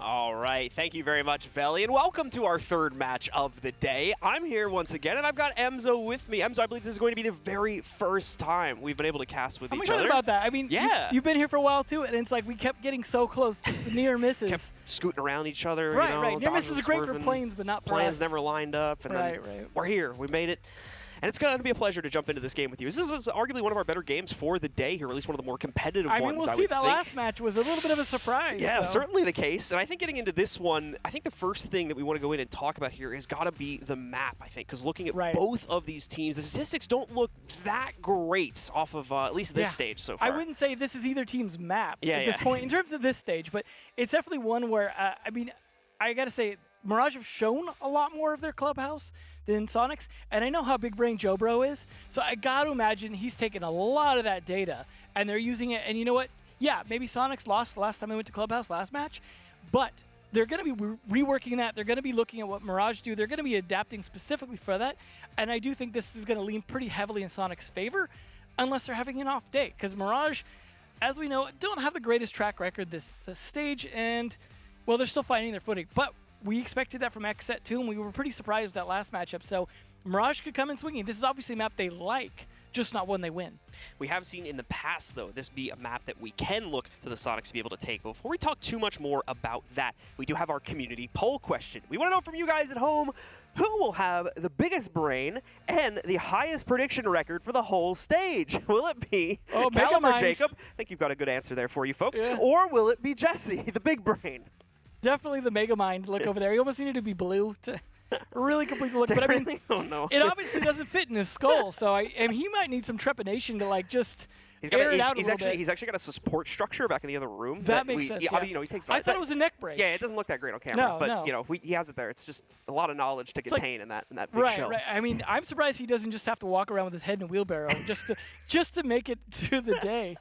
All right, thank you very much, Veli, and welcome to our third match of the day. I'm here once again, and I've got Emzo with me. Emzo, I believe this is going to be the very first time we've been able to cast with each other. I'm excited about that. I mean, yeah. you've been here for a while, too, and it's like we kept getting so close, just the near misses. Kept scooting around each other, right, you know, right. Near dodging, misses are great for swerving. planes, but not for Plans us. never lined up, and right. we're here. We made it. And it's going to be a pleasure to jump into this game with you. This is arguably one of our better games for the day here, or at least one of the more competitive ones, I mean, we'll see. That last match was a little bit of a surprise. Yeah, so. certainly the case. And I think getting into this one, I think the first thing that we want to go in and talk about here has got to be the map, I think, because looking at both of these teams, the statistics don't look that great off of at least this stage so far. I wouldn't say this is either team's map at this point in terms of this stage, but it's definitely one where, I mean, I got to say, Mirage have shown a lot more of their clubhouse than Soniqs, and I know how big brain Joe Bro is, so I got to imagine he's taken a lot of that data, and they're using it, and you know what? Yeah, maybe Soniqs lost the last time they went to Clubhouse last match, but they're going to be reworking that. They're going to be looking at what Mirage do. They're going to be adapting specifically for that, and I do think this is going to lean pretty heavily in Soniqs' favor, unless they're having an off day, because Mirage, as we know, don't have the greatest track record this stage, and, well, they're still finding their footing, but we expected that from XSET too, and we were pretty surprised with that last matchup. So Mirage could come in swinging. This is obviously a map they like, just not one they win. We have seen in the past, though, this be a map that we can look to the Soniqs to be able to take. But before we talk too much more about that, we do have our community poll question. We want to know from you guys at home, who will have the biggest brain and the highest prediction record for the whole stage? Will it be Cal or Jacob? I think you've got a good answer there for you folks. Yeah. Or will it be Jesse, the big brain? Definitely the Megamind look over there. He almost needed to be blue to really complete the look. But I mean, it obviously doesn't fit in his skull. So and he might need some trepidation to like just air it out a little bit. He's actually got a support structure back in the other room. That makes sense. I mean, you know, he takes. I thought it was a neck brace. Yeah, it doesn't look that great on camera. No, but you know, he has it there. It's just a lot of knowledge to contain in that big shell. Right. I mean, I'm surprised he doesn't just have to walk around with his head in a wheelbarrow just to make it through the day.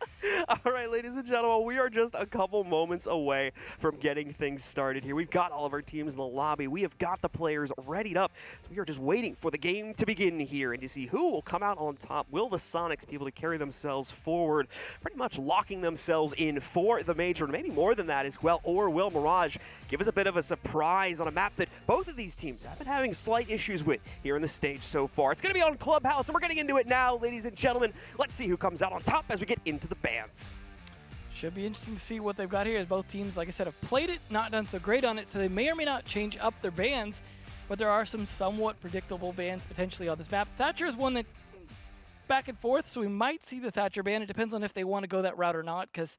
All right, ladies and gentlemen, we are just a couple moments away from getting things started here. We've got all of our teams in the lobby. We have got the players readied up. So we are just waiting for the game to begin here and to see who will come out on top. Will the Soniqs be able to carry themselves forward, pretty much locking themselves in for the major, and maybe more than that as well, or will Mirage give us a bit of a surprise on a map that both of these teams have been having slight issues with here in the stage so far? It's going to be on Clubhouse, and we're getting into it now, ladies and gentlemen. Let's see who comes out on top as we get into the bands. Should be interesting to see what they've got here, as both teams, like I said, have played it, not done so great on it, so they may or may not change up their bands, but there are some somewhat predictable bands potentially on this map. Thatcher is one that back and forth, so we might see the Thatcher ban. It depends on if they want to go that route or not, because,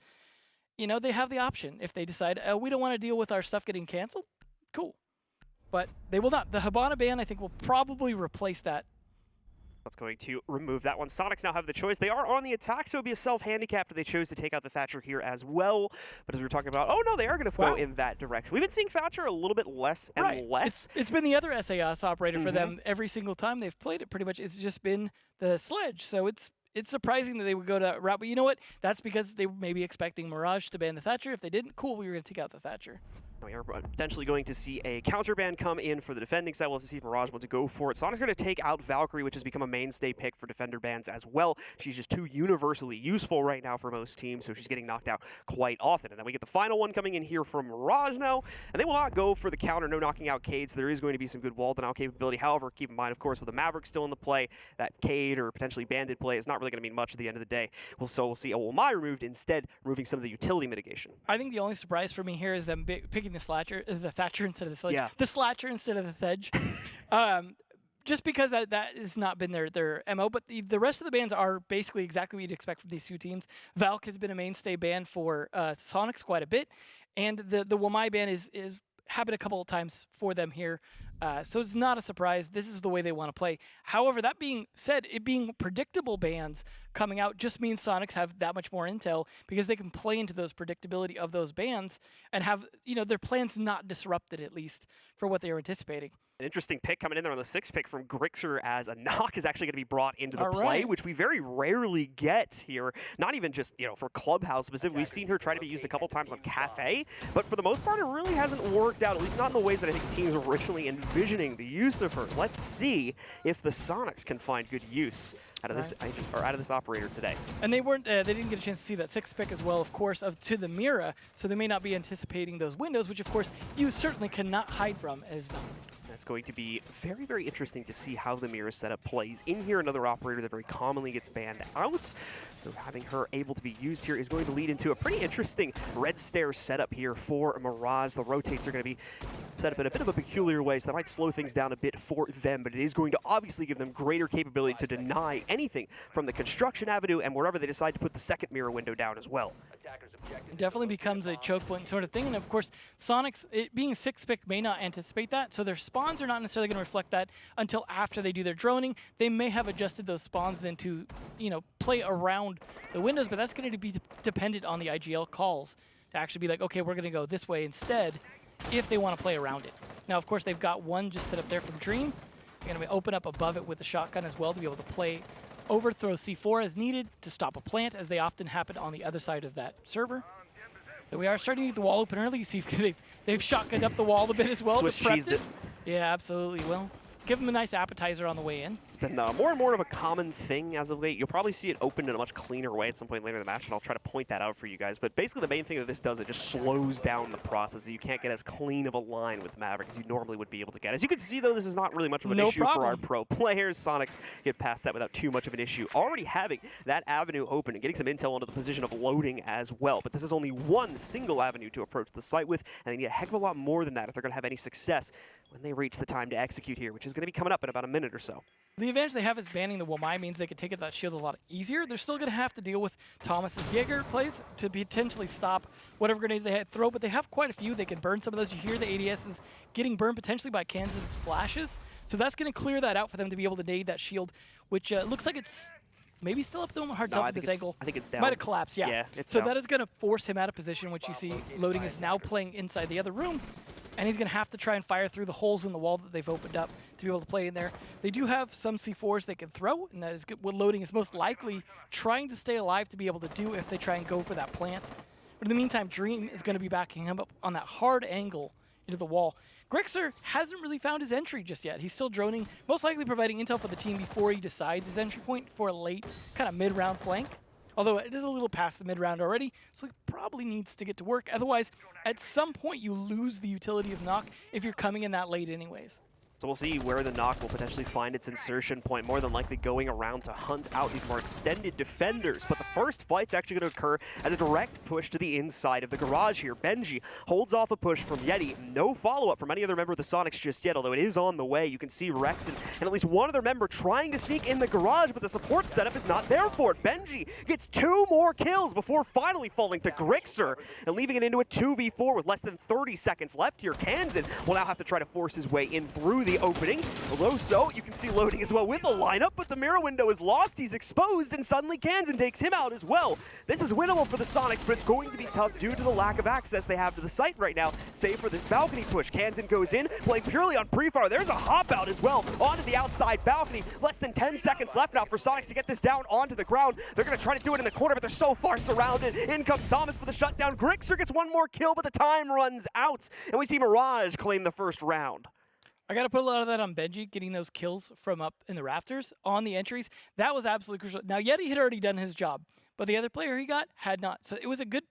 you know, they have the option. If they decide, we don't want to deal with our stuff getting canceled, cool. But they will not. The Hibana ban, I think, will probably replace that. That's going to remove that one. Soniqs now have the choice. They are on the attack, so it would be a self-handicap if they chose to take out the Thatcher here as well. But as we were talking about, oh no, they are going to go in that direction. We've been seeing Thatcher a little bit less and less. It's been the other SAS operator for them every single time they've played it, pretty much. It's just been the Sledge, so it's surprising that they would go that route. But you know what? That's because they were maybe expecting Mirage to ban the Thatcher. If they didn't, cool, we were going to take out the Thatcher. We are potentially going to see a counter ban come in for the defending side. We'll have to see if Mirage wants to go for it. Sonic's going to take out Valkyrie, which has become a mainstay pick for defender bans as well. She's just too universally useful right now for most teams, so she's getting knocked out quite often. And then we get the final one coming in here from Mirage now, and they will not go for the counter, no knocking out Cade, so there is going to be some good wall denial capability. However, keep in mind, of course, with the Maverick still in the play, that Cade or potentially Bandit play is not really going to mean much at the end of the day. We'll see a Wamai removed instead, removing some of the utility mitigation. I think the only surprise for me here is them picking the Thatcher instead of the Sledge. Yeah. The Slatcher instead of the Thedge. Just because that has not been their MO, but the rest of the bans are basically exactly what you'd expect from these two teams. Valk has been a mainstay ban for Soniqs quite a bit, and the Wamai ban is happened a couple of times for them here. So it's not a surprise. This is the way they want to play. However, that being said, it being predictable bans coming out just means Soniqs have that much more intel because they can play into those predictability of those bans and have, you know, their plans not disrupted, at least for what they were anticipating. An interesting pick coming in there on the 6th pick from Grixer, as a knock is actually going to be brought into the play, which we very rarely get here. Not even just, you know, for Clubhouse specifically. We've seen her try to be used a couple times on Cafe, but for the most part, it really hasn't worked out, at least not in the ways that I think teams were originally envisioning the use of her. Let's see if the Soniqs can find good use out of this operator today. And they weren't. They didn't get a chance to see that 6th pick as well, of course, to the Mira. So they may not be anticipating those windows, which of course you certainly cannot hide from as Dom. That's going to be very, very interesting to see how the Mira setup plays. In here, another operator that very commonly gets banned out. So having her able to be used here is going to lead into a pretty interesting red stair setup here for Mirage. The rotates are going to be set up in a bit of a peculiar way, so that might slow things down a bit for them, but it is going to obviously give them greater capability to deny anything from the construction avenue and wherever they decide to put the second Mira window down as well. It definitely becomes a choke point sort of thing, and of course, Soniqs, it being 6th pick, may not anticipate that, so their spawns are not necessarily going to reflect that until after they do their droning. They may have adjusted those spawns then to, play around the windows, but that's going to be dependent on the IGL calls to actually be like, okay, we're going to go this way instead if they want to play around it. Now, of course, they've got one just set up there from Dream. They're going to open up above it with the shotgun as well to be able to play overthrow C4 as needed to stop a plant, as they often happen on the other side of that server. So we are starting to get the wall open early. You see they've shotgunned up the wall a bit as well. Swiss cheesed it. Yeah, absolutely. Well, give them a nice appetizer on the way in. It's been more and more of a common thing as of late. You'll probably see it opened in a much cleaner way at some point later in the match, and I'll try to point that out for you guys. But basically the main thing that this does, it just slows down the process. You can't get as clean of a line with Maverick as you normally would be able to get. As you can see, though, this is not really much of an issue for our pro players. Soniqs get past that without too much of an issue. Already having that avenue open and getting some intel onto the position of loading as well. But this is only one single avenue to approach the site with, and they need a heck of a lot more than that if they're going to have any success when they reach the time to execute here, which is going to be coming up in about a minute or so. The advantage they have is banning the Wamai means they can take that shield a lot easier. They're still going to have to deal with Thomas's Jaeger plays to potentially stop whatever grenades they throw, but they have quite a few. They can burn some of those. You hear the ADS is getting burned potentially by Kansas flashes, so that's going to clear that out for them to be able to nade that shield, which looks like it's maybe still up to him. Hard to tell with this angle. I think it's down. Might have collapsed, yeah. It's so down. That is going to force him out of position, which you see Loading is now playing inside the other room. And he's going to have to try and fire through the holes in the wall that they've opened up to be able to play in there. They do have some C4s they can throw, and that is what Loading is most likely trying to stay alive to be able to do if they try and go for that plant. But in the meantime, Dream is going to be backing him up on that hard angle into the wall. Grixer hasn't really found his entry just yet. He's still droning, most likely providing intel for the team before he decides his entry point for a late kind of mid-round flank. Although it is a little past the mid-round already, so he probably needs to get to work. Otherwise, at some point, you lose the utility of knock if you're coming in that late anyways. So we'll see where the knock will potentially find its insertion point, more than likely going around to hunt out these more extended defenders. But the first fight's actually going to occur as a direct push to the inside of the garage here. Benji holds off a push from Yeti. No follow-up from any other member of the Soniqs just yet, although it is on the way. You can see Rex and at least one other member trying to sneak in the garage, but the support setup is not there for it. Benji gets 2 more kills before finally falling to Grixer and leaving it into a 2v4 with less than 30 seconds left here. Kansan will now have to try to force his way in through the opening. Although so, you can see Loading as well with the lineup, but the Mira window is lost. He's exposed, and suddenly Kansan takes him out as well. This is winnable for the Soniqs, but it's going to be tough due to the lack of access they have to the site right now, save for this balcony push. Kansan goes in, playing purely on pre-fire. There's a hop out as well onto the outside balcony. Less than 10 seconds left now for Soniqs to get this down onto the ground. They're going to try to do it in the corner, but they're so far surrounded. In comes Thomas for the shutdown. Grixer gets 1 more kill, but the time runs out, and we see Mirage claim the first round. I got to put a lot of that on Benji, getting those kills from up in the rafters on the entries. That was absolutely crucial. Now, Yeti had already done his job, but the other player he got had not. So it was a good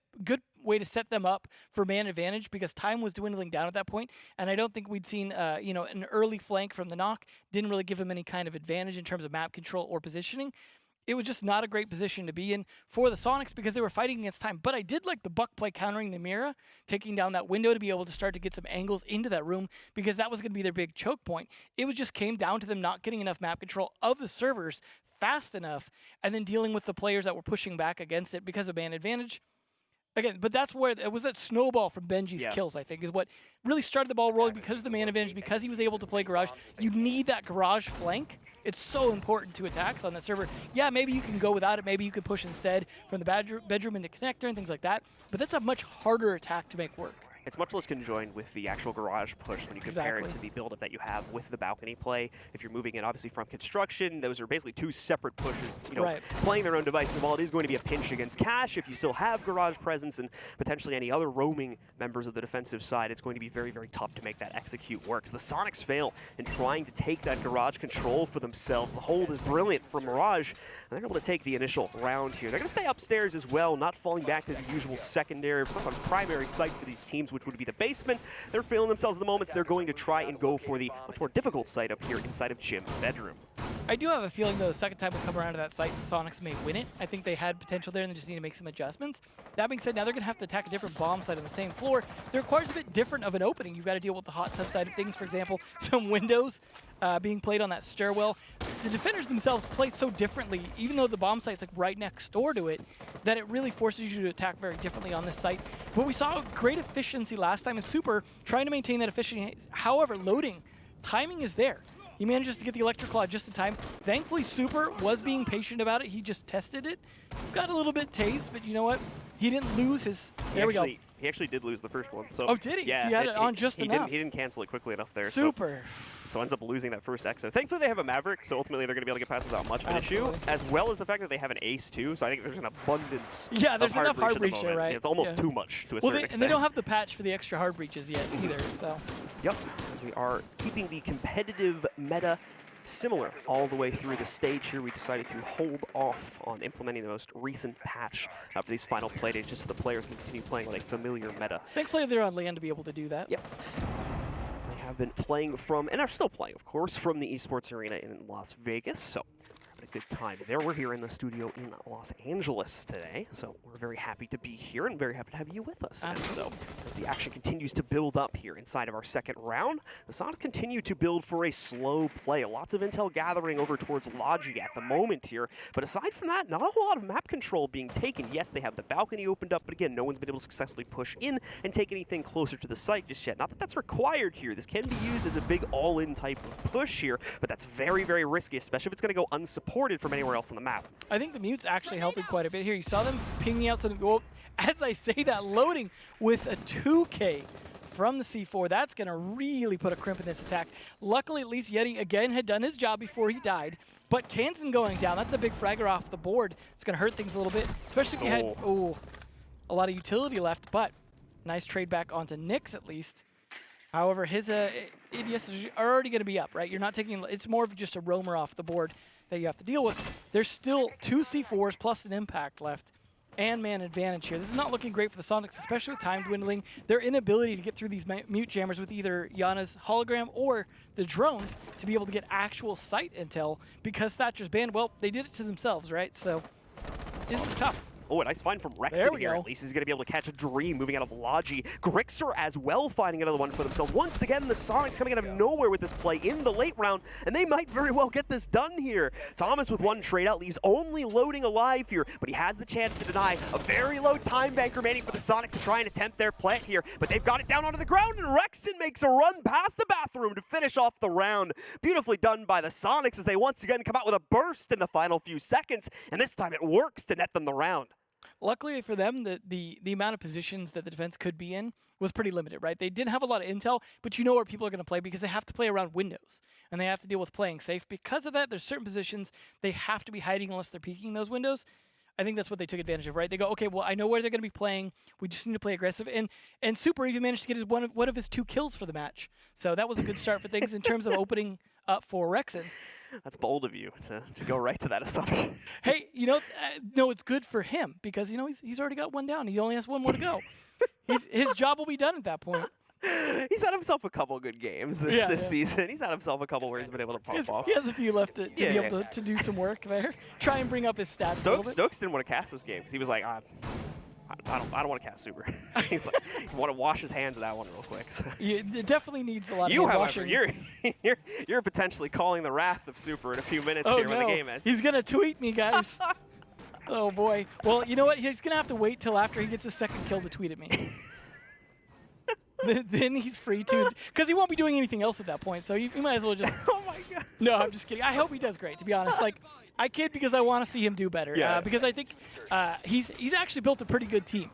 way to set them up for man advantage because time was dwindling down at that point, and I don't think we'd seen an early flank from the knock. Didn't really give him any kind of advantage in terms of map control or positioning. It was just not a great position to be in for the Soniqs because they were fighting against time. But I did like the Buck play countering the Mira, taking down that window to be able to start to get some angles into that room because that was going to be their big choke point. It was just came down to them not getting enough map control of the servers fast enough and then dealing with the players that were pushing back against it because of man advantage. Again, but that's where it was that snowball from Benji's kills, I think, is what really started the ball rolling because of the man advantage, because he was able to play garage. You need that garage flank. It's so important to attacks on the server. Yeah, maybe you can go without it. Maybe you can push instead from the bedroom into connector and things like that. But that's a much harder attack to make work. It's much less conjoined with the actual garage push when you compare it to the build-up that you have with the balcony play. If you're moving it, obviously, from construction, those are basically two separate pushes, you know, playing their own devices. While it is going to be a pinch against Cash, if you still have garage presence and potentially any other roaming members of the defensive side, it's going to be very, very tough to make that execute work. So the Soniqs fail in trying to take that garage control for themselves. The hold is brilliant from Mirage, and they're able to take the initial round here. They're going to stay upstairs as well, not falling back to the usual secondary, sometimes primary site for these teams, which would be the basement. They're feeling themselves at the moment, so they're going to try and go for the much more difficult site up here inside of Gym Bedroom. I do have a feeling, though, the second time we come around to that site, the Soniqs may win it. I think they had potential there, and they just need to make some adjustments. That being said, now they're going to have to attack a different bomb site on the same floor. That requires a bit different of an opening. You've got to deal with the hot tub side of things, for example, some windows being played on that stairwell. The defenders themselves play so differently, even though the bomb site's like right next door to it, that it really forces you to attack very differently on this site. But we saw great efficiency last time in Super, trying to maintain that efficiency. However, loading, timing is there. He manages to get the Electric Claw just in time. Thankfully, Super was being patient about it. He just tested it. Got a little bit tased, but you know what? He didn't lose his... There we go. He actually did lose the first one. So oh, did he? Yeah, he had it on just enough. He didn't cancel it quickly enough there. Super. So ends up losing that first Exo. Thankfully, they have a Maverick, so ultimately they're going to be able to get past it without much of an issue, as well as the fact that they have an Ace, too. So I think there's an abundance there's of enough hard at breach the there, moment. right? It's almost too much to a certain extent. And they don't have the patch for the extra hard breaches yet either, so. Yep, as we are keeping the competitive meta similar all the way through the stage here. We decided to hold off on implementing the most recent patch for these final play days, just so the players can continue playing on a familiar meta. Thankfully, they're on land to be able to do that. Yep. As they have been playing from, and are still playing, of course, from the esports arena in Las Vegas. So having a good time there. We're here in the studio in Los Angeles today, so we're very happy to be here and very happy to have you with us. And so as the action continues to build up here inside of our second round, the Soniqs continue to build for a slow play. Lots of intel gathering over towards Logi at the moment here, but aside from that, not a whole lot of map control being taken. Yes, they have the balcony opened up, but again, no one's been able to successfully push in and take anything closer to the site just yet. Not that that's required here. This can be used as a big all-in type of push here, but that's very, very risky, especially if it's going to go unsupported from anywhere else on the map. I think the mute's actually helping quite a bit here. You saw them pinging out some, well, as I say that, loading with a 2K from the C4. That's going to really put a crimp in this attack. Luckily, at least Yeti, again, had done his job before he died. But Kansan going down, that's a big fragger off the board. It's going to hurt things a little bit, especially if you had a lot of utility left. But nice trade back onto Nyx, at least. However, his ADS is already going to be up, right? You're not taking, it's more of just a roamer off the board that you have to deal with. There's still 2 C4s plus an impact left and man advantage here. This is not looking great for the Soniqs, especially with time dwindling. Their inability to get through these mute jammers with either Yana's hologram or the drones to be able to get actual site intel because Thatcher's banned. Well, they did it to themselves, right? So this is tough. Oh, a nice find from Rexon here. At least he's going to be able to catch a Dream moving out of Logi. Grixer as well finding another one for themselves. Once again, the Soniqs coming out of nowhere with this play in the late round, and they might very well get this done here. Thomas with one trade out leaves only loading alive here, but he has the chance to deny a very low time bank remaining for the Soniqs to try and attempt their plant here, but they've got it down onto the ground, and Rexon makes a run past the bathroom to finish off the round. Beautifully done by the Soniqs as they once again come out with a burst in the final few seconds, and this time it works to net them the round. Luckily for them, the amount of positions that the defense could be in was pretty limited, right? They didn't have a lot of intel, but you know where people are going to play because they have to play around windows, and they have to deal with playing safe. Because of that, there's certain positions they have to be hiding unless they're peeking those windows. I think that's what they took advantage of, right? They go, okay, well, I know where they're going to be playing. We just need to play aggressive. And Super even managed to get one of his 2 kills for the match. So that was a good start for things in terms of opening up for Rexon. That's bold of you to go right to that assumption. Hey, you know, no, it's good for him because, you know, he's already got one down. He only has one more to go. His job will be done at that point. He's had himself a couple good games this season. He's had himself a couple where he's been able to pop off. He has a few left to be able to do some work there. Try and bring up his stats Stokes didn't want to cast this game because he was like, I don't want to cast Super. He's like, he want to wash his hands of that one real quick. So. It definitely needs a lot of washing. However, you're potentially calling the wrath of Super in a few minutes here when the game ends. He's going to tweet me, guys. Oh, boy. Well, you know what? He's going to have to wait till after he gets his second kill to tweet at me. Then he's free to, because he won't be doing anything else at that point. So you might as well just. Oh my God. No, I'm just kidding. I hope he does great. To be honest, like I kid because I want to see him do better. Yeah. Because I think he's actually built a pretty good team.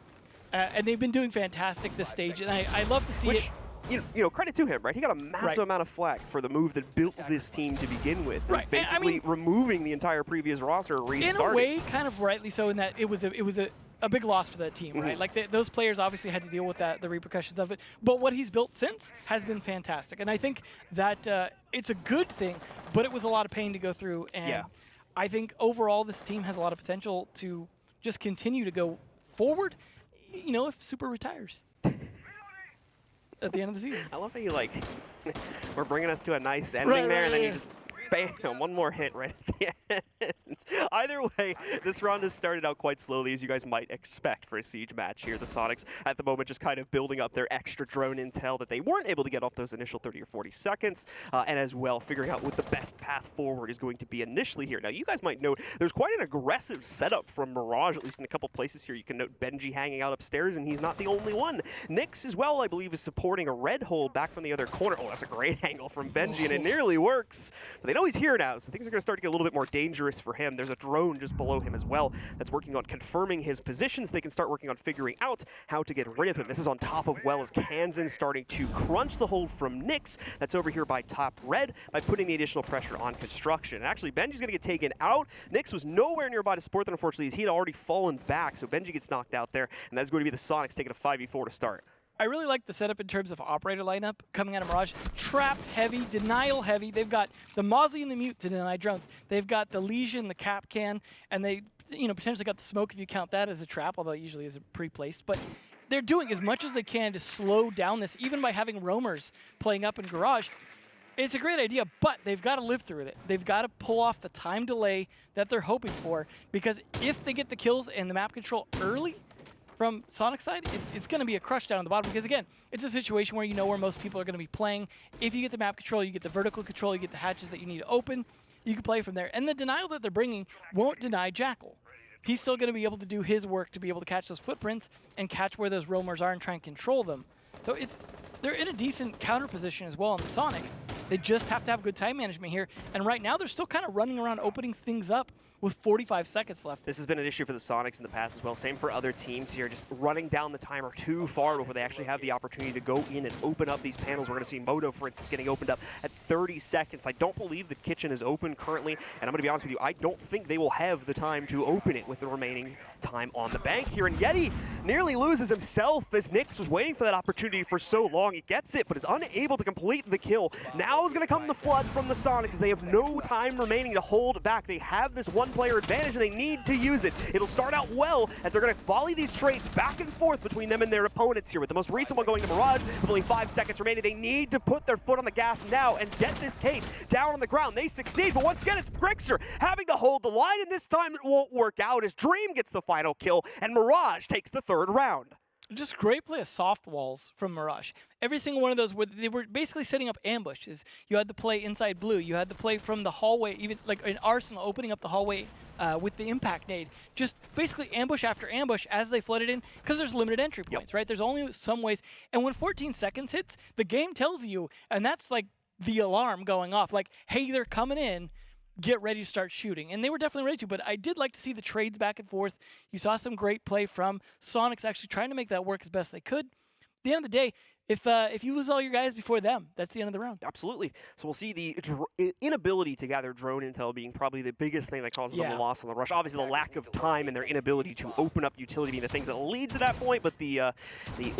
and they've been doing fantastic this stage, and I love to see it. You know, credit to him, right? He got a massive amount of flack for the move that built this team to begin with, and basically removing the entire previous roster, restarting. In a way, kind of rightly so, in that it was a big loss for that team, right? Like those players obviously had to deal with the repercussions of it. But what he's built since has been fantastic, and I think that it's a good thing. But it was a lot of pain to go through, and I think overall this team has a lot of potential to just continue to go forward. You know, if Super retires at the end of the season. I love how you we're bringing us to a nice ending there, and then you just bam, one more hit right at the end. Either way, this round has started out quite slowly, as you guys might expect for a Siege match here. The Soniqs, at the moment, just kind of building up their extra drone intel that they weren't able to get off those initial 30 or 40 seconds, and as well, figuring out what the best path forward is going to be initially here. Now, you guys might note there's quite an aggressive setup from Mirage, at least in a couple places here. You can note Benji hanging out upstairs, and he's not the only one. Nyx, as well, I believe, is supporting a red hold back from the other corner. Oh, that's a great angle from Benji, and it nearly works. But they know he's here now, so things are going to start to get a little bit more dangerous for him. There's a drone just below him as well that's working on confirming his positions. They can start working on figuring out how to get rid of him. This is on top of as Kansan starting to crunch the hold from Nyx. That's over here by top red by putting the additional pressure on construction. And actually, Benji's going to get taken out. Nyx was nowhere nearby to support that, unfortunately, as he had already fallen back. So Benji gets knocked out there, and that's going to be the Soniqs taking a 5v4 to start. I really like the setup in terms of operator lineup coming out of Mirage. Trap heavy, denial heavy. They've got the Mozzie and the Mute to deny drones. They've got the Legion, the Capcan, and they potentially got the Smoke if you count that as a trap, although it usually isn't pre-placed. But they're doing as much as they can to slow down this, even by having roamers playing up in Garage. It's a great idea, but they've got to live through it. They've got to pull off the time delay that they're hoping for, because if they get the kills and the map control early, from Sonic's side, it's going to be a crush down on the bottom, because again, it's a situation where you know where most people are going to be playing. If you get the map control, you get the vertical control, you get the hatches that you need to open, you can play from there. And the denial that they're bringing won't deny Jackal. He's still going to be able to do his work to be able to catch those footprints and catch where those roamers are and try and control them. So they're in a decent counter position as well on the Soniqs. They just have to have good time management here. And right now, they're still kind of running around opening things up with 45 seconds left. This has been an issue for the Soniqs in the past as well. Same for other teams here, just running down the timer too far before they actually have the opportunity to go in and open up these panels. We're going to see Moto, for instance, getting opened up at 30 seconds. I don't believe the kitchen is open currently, and I'm going to be honest with you, I don't think they will have the time to open it with the remaining time on the bank here. And Yeti nearly loses himself as Nyx was waiting for that opportunity for so long. He gets it, but is unable to complete the kill. Now is going to come the flood from the Soniqs as they have no time remaining to hold back. They have this one-player advantage, and they need to use it. It'll start out well as they're going to volley these trades back and forth between them and their opponents here, with the most recent one going to Mirage with only 5 seconds remaining. They need to put their foot on the gas now and get this case down on the ground. They succeed, but once again, it's Grixer having to hold the line, and this time it won't work out as Dream gets the final kill, and Mirage takes the 3rd round. Just great play of soft walls from Mirage. Every single one of those, they were basically setting up ambushes. You had to play inside blue. You had to play from the hallway, even like an Arsenal opening up the hallway with the impact nade. Just basically ambush after ambush as they flooded in, because there's limited entry points, right? There's only some ways. And when 14 seconds hits, the game tells you, and that's like the alarm going off, like, hey, they're coming in. Get ready to start shooting. And they were definitely ready to, but I did like to see the trades back and forth. You saw some great play from Soniqs actually trying to make that work as best they could. At the end of the day, if you lose all your guys before them, that's the end of the round. Absolutely. So we'll see the inability to gather drone intel being probably the biggest thing that causes them a loss on the rush. Obviously, the lack of time and their inability to open up utility being the things that lead to that point, but the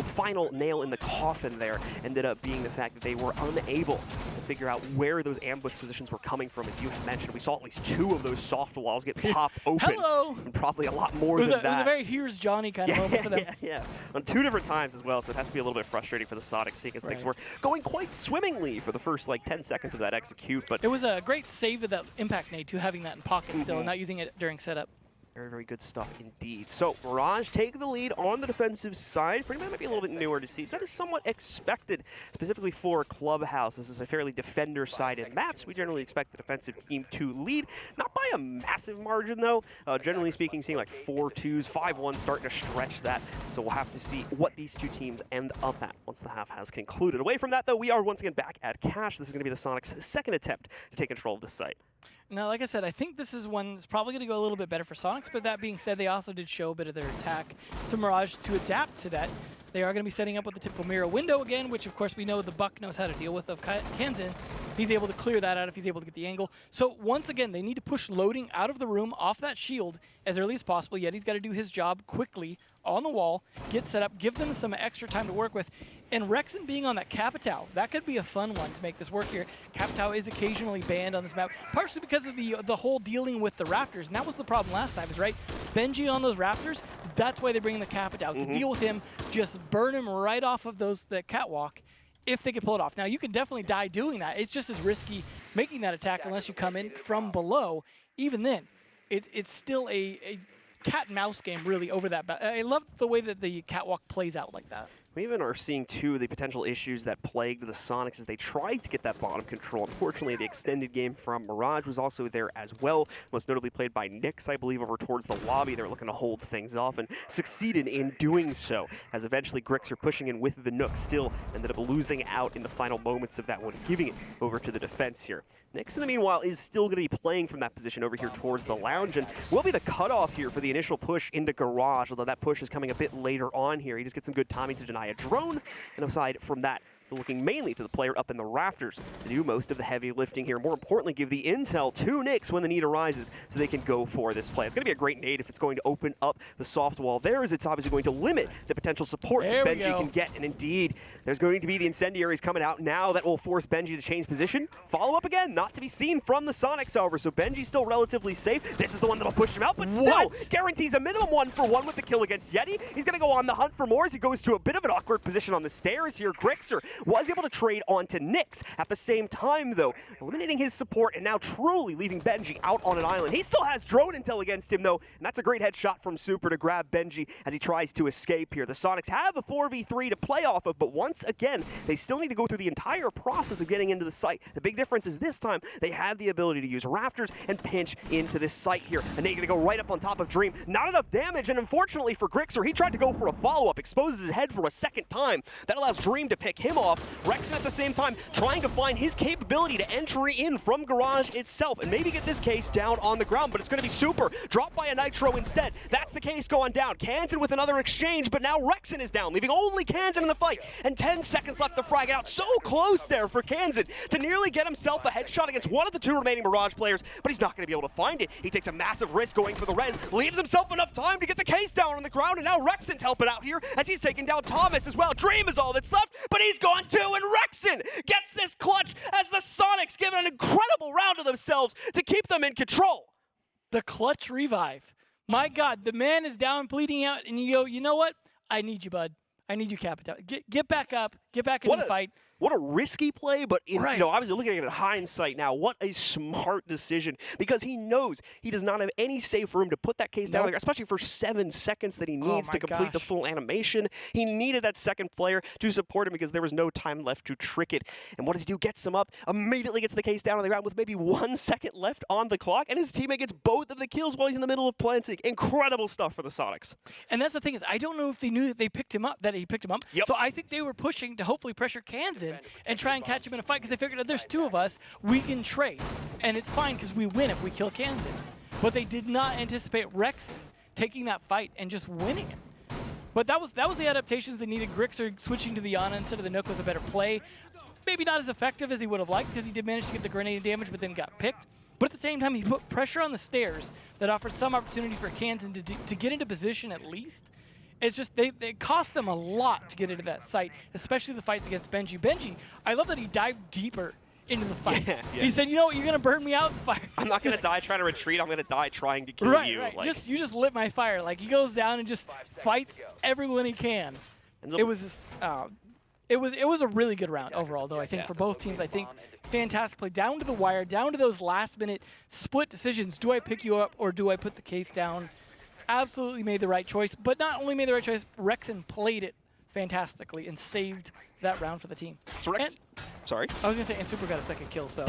final nail in the coffin there ended up being the fact that they were unable to figure out where those ambush positions were coming from. As you had mentioned, we saw at least 2 of those soft walls get popped open. Hello! And probably a lot more than that. It was a very here's Johnny kind of moment for them. Yeah. On 2 different times as well, so it has to be a little bit frustrating for the Soniqs, seeing as things were going quite swimmingly for the first 10 seconds of that execute. But it was a great save of that impact nade too, having that in pocket still and not using it during setup. Very, very good stuff indeed. So Mirage take the lead on the defensive side. For anybody that might be a little bit newer to Siege, that is somewhat expected, specifically for Clubhouse. This is a fairly defender-sided map, so we generally expect the defensive team to lead. Not by a massive margin, though. Generally speaking, seeing 4-2s, 5-1s starting to stretch that. So we'll have to see what these 2 teams end up at once the half has concluded. Away from that, though, we are once again back at Cash. This is going to be the Soniqs' second attempt to take control of this site. Now, like I said, I think this is one that's probably going to go a little bit better for Soniqs, but that being said, they also did show a bit of their attack to Mirage to adapt to that. They are going to be setting up with the typical mirror window again, which of course we know the Buck knows how to deal with of Kanzan. He's able to clear that out if he's able to get the angle. So once again, they need to push loading out of the room off that shield as early as possible, yet he's got to do his job quickly on the wall, get set up, give them some extra time to work with. And Rexen being on that Capitao, that could be a fun one to make this work here. Capitao is occasionally banned on this map, partially because of the whole dealing with the Raptors. And that was the problem last time, is right? Benji on those Raptors, that's why they bring the Capitao, to deal with him, just burn him right off of the catwalk if they could pull it off. Now, you can definitely die doing that. It's just as risky making that attack unless you come in from below. Even then, it's still a cat and mouse game, really, over that. I love the way that the catwalk plays out like that. We even are seeing, too, the potential issues that plagued the Soniqs as they tried to get that bottom control. Unfortunately, the extended game from Mirage was also there as well, most notably played by Nyx, I believe, over towards the lobby. They were looking to hold things off and succeeded in doing so, as eventually Grixer pushing in with the Nook still ended up losing out in the final moments of that one, giving it over to the defense here. Nyx, in the meanwhile, is still going to be playing from that position over here towards the lounge, and will be the cutoff here for the initial push into Garage, although that push is coming a bit later on here. He just gets some good timing to deny a drone, and aside from that, still looking mainly to the player up in the rafters to do most of the heavy lifting here. More importantly, give the intel to Nyx when the need arises so they can go for this play. It's going to be a great nade if it's going to open up the soft wall there, as it's obviously going to limit the potential support that Benji can get. And indeed, there's going to be the incendiaries coming out now that will force Benji to change position. Follow up again, not to be seen from the Soniqs, however, so Benji's still relatively safe. This is the one that'll push him out, but still guarantees a minimum 1-for-1 with the kill against Yeti. He's going to go on the hunt for more as he goes to a bit of an awkward position on the stairs here. Grixer was able to trade onto Nyx at the same time, though, eliminating his support and now truly leaving Benji out on an island. He still has drone intel against him, though, and that's a great headshot from Super to grab Benji as he tries to escape here. The Soniqs have a 4v3 to play off of, but once again, they still need to go through the entire process of getting into the site. The big difference is this time, they have the ability to use rafters and pinch into this site here. And they're going to go right up on top of Dream. Not enough damage, and unfortunately for Grixer, he tried to go for a follow-up, exposes his head for a second time. That allows Dream to pick him off. Rexen at the same time trying to find his capability to entry in from Garage itself and maybe get this case down on the ground, but it's going to be Super dropped by a Nitro instead. That's the case going down. Kanzan with another exchange, but now Rexen is down, leaving only Kanzan in the fight, and 10 seconds left to frag it out. So close there for Kanzan to nearly get himself a headshot against one of the two remaining Mirage players, but he's not going to be able to find it. He takes a massive risk going for the res, leaves himself enough time to get the case down on the ground, and now Rexen's helping out here as he's taking down Thomas as well. Dream is all that's left, but he's gone too, and Rexen gets this clutch as the Soniqs give an incredible round to themselves to keep them in control. The clutch revive. My God, the man is down bleeding out, and you go, you know what? I need you, bud. I need you, Capitao. Get back up. Get back in the fight. What a risky play, but obviously looking at it in hindsight now, what a smart decision, because he knows he does not have any safe room to put that case down there, especially for 7 seconds that he needs to complete the full animation. He needed that second player to support him because there was no time left to trick it. And what does he do? Gets him up, immediately gets the case down on the ground with maybe 1 second left on the clock, and his teammate gets both of the kills while he's in the middle of planting. Incredible stuff for the Soniqs. And that's the thing is, I don't know if they knew that they picked him up, that he picked him up. So I think they were pushing to hopefully pressure Kanzan and try and catch him in a fight, because they figured if there's two of us, we can trade. And it's fine because we win if we kill Kanzan. But they did not anticipate Rexen taking that fight and just winning it. But that was the adaptations they needed. Grixer switching to the Ana instead of the Nook was a better play. Maybe not as effective as he would have liked, because he did manage to get the grenade damage but then got picked. But at the same time, he put pressure on the stairs that offered some opportunity for Kanzan to get into position at least. It's just, they cost them a lot to get into that site, especially the fights against Benji. Benji, I love that he dived deeper into the fight. He said, you know what, you're going to burn me out in fire. I'm not going to die trying to retreat, I'm going to die trying to kill you. Right. Like, you just lit my fire. Like, he goes down and just fights everyone he can. It was just, it was a really good round overall, though, I think, for both teams. I think fantastic play, down to the wire, down to those last-minute split decisions. Do I pick you up or do I put the case down? Absolutely made the right choice, but not only made the right choice, Rexen played it fantastically and saved that round for the team. So sorry? I was going to say, and Super got a second kill, so.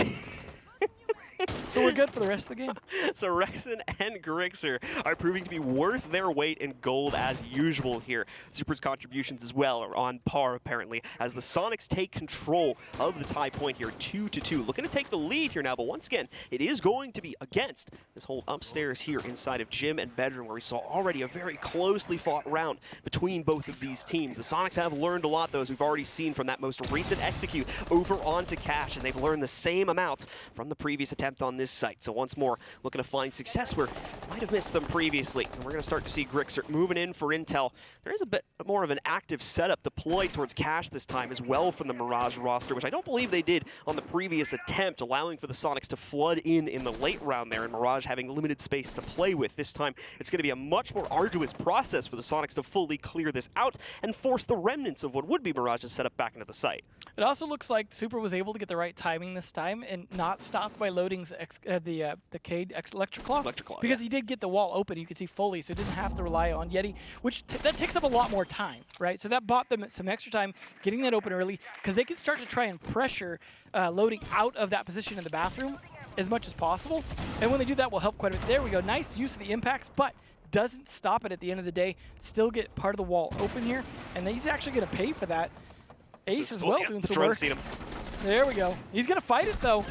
So we're good for the rest of the game. So Rexen and Grixer are proving to be worth their weight in gold as usual here. Super's contributions as well are on par, apparently, as the Soniqs take control of the tie point here, 2-2. Looking to take the lead here now, but once again, it is going to be against this whole upstairs here inside of gym and bedroom, where we saw already a very closely fought round between both of these teams. The Soniqs have learned a lot, though, as we've already seen from that most recent execute over onto Cash, and they've learned the same amount from the previous attempt on this site. So once more, looking to find success where might have missed them previously. And we're going to start to see Grixer moving in for intel. There is a bit more of an active setup deployed towards Cash this time as well from the Mirage roster, which I don't believe they did on the previous attempt, allowing for the Soniqs to flood in the late round there, and Mirage having limited space to play with. This time, it's going to be a much more arduous process for the Soniqs to fully clear this out and force the remnants of what would be Mirage's setup back into the site. It also looks like Super was able to get the right timing this time and not stopped by loading the Cade Electric Claw. Because he did get the wall open, you could see fully, so he didn't have to rely on Yeti, which that takes up a lot more time, right? So that bought them some extra time getting that open early, because they can start to try and pressure loading out of that position in the bathroom as much as possible. And when they do that, will help quite a bit. There we go. Nice use of the impacts, but doesn't stop it at the end of the day. Still get part of the wall open here, and he's actually going to pay for that. Ace as well doing some work. There we go. He's going to fight it, though.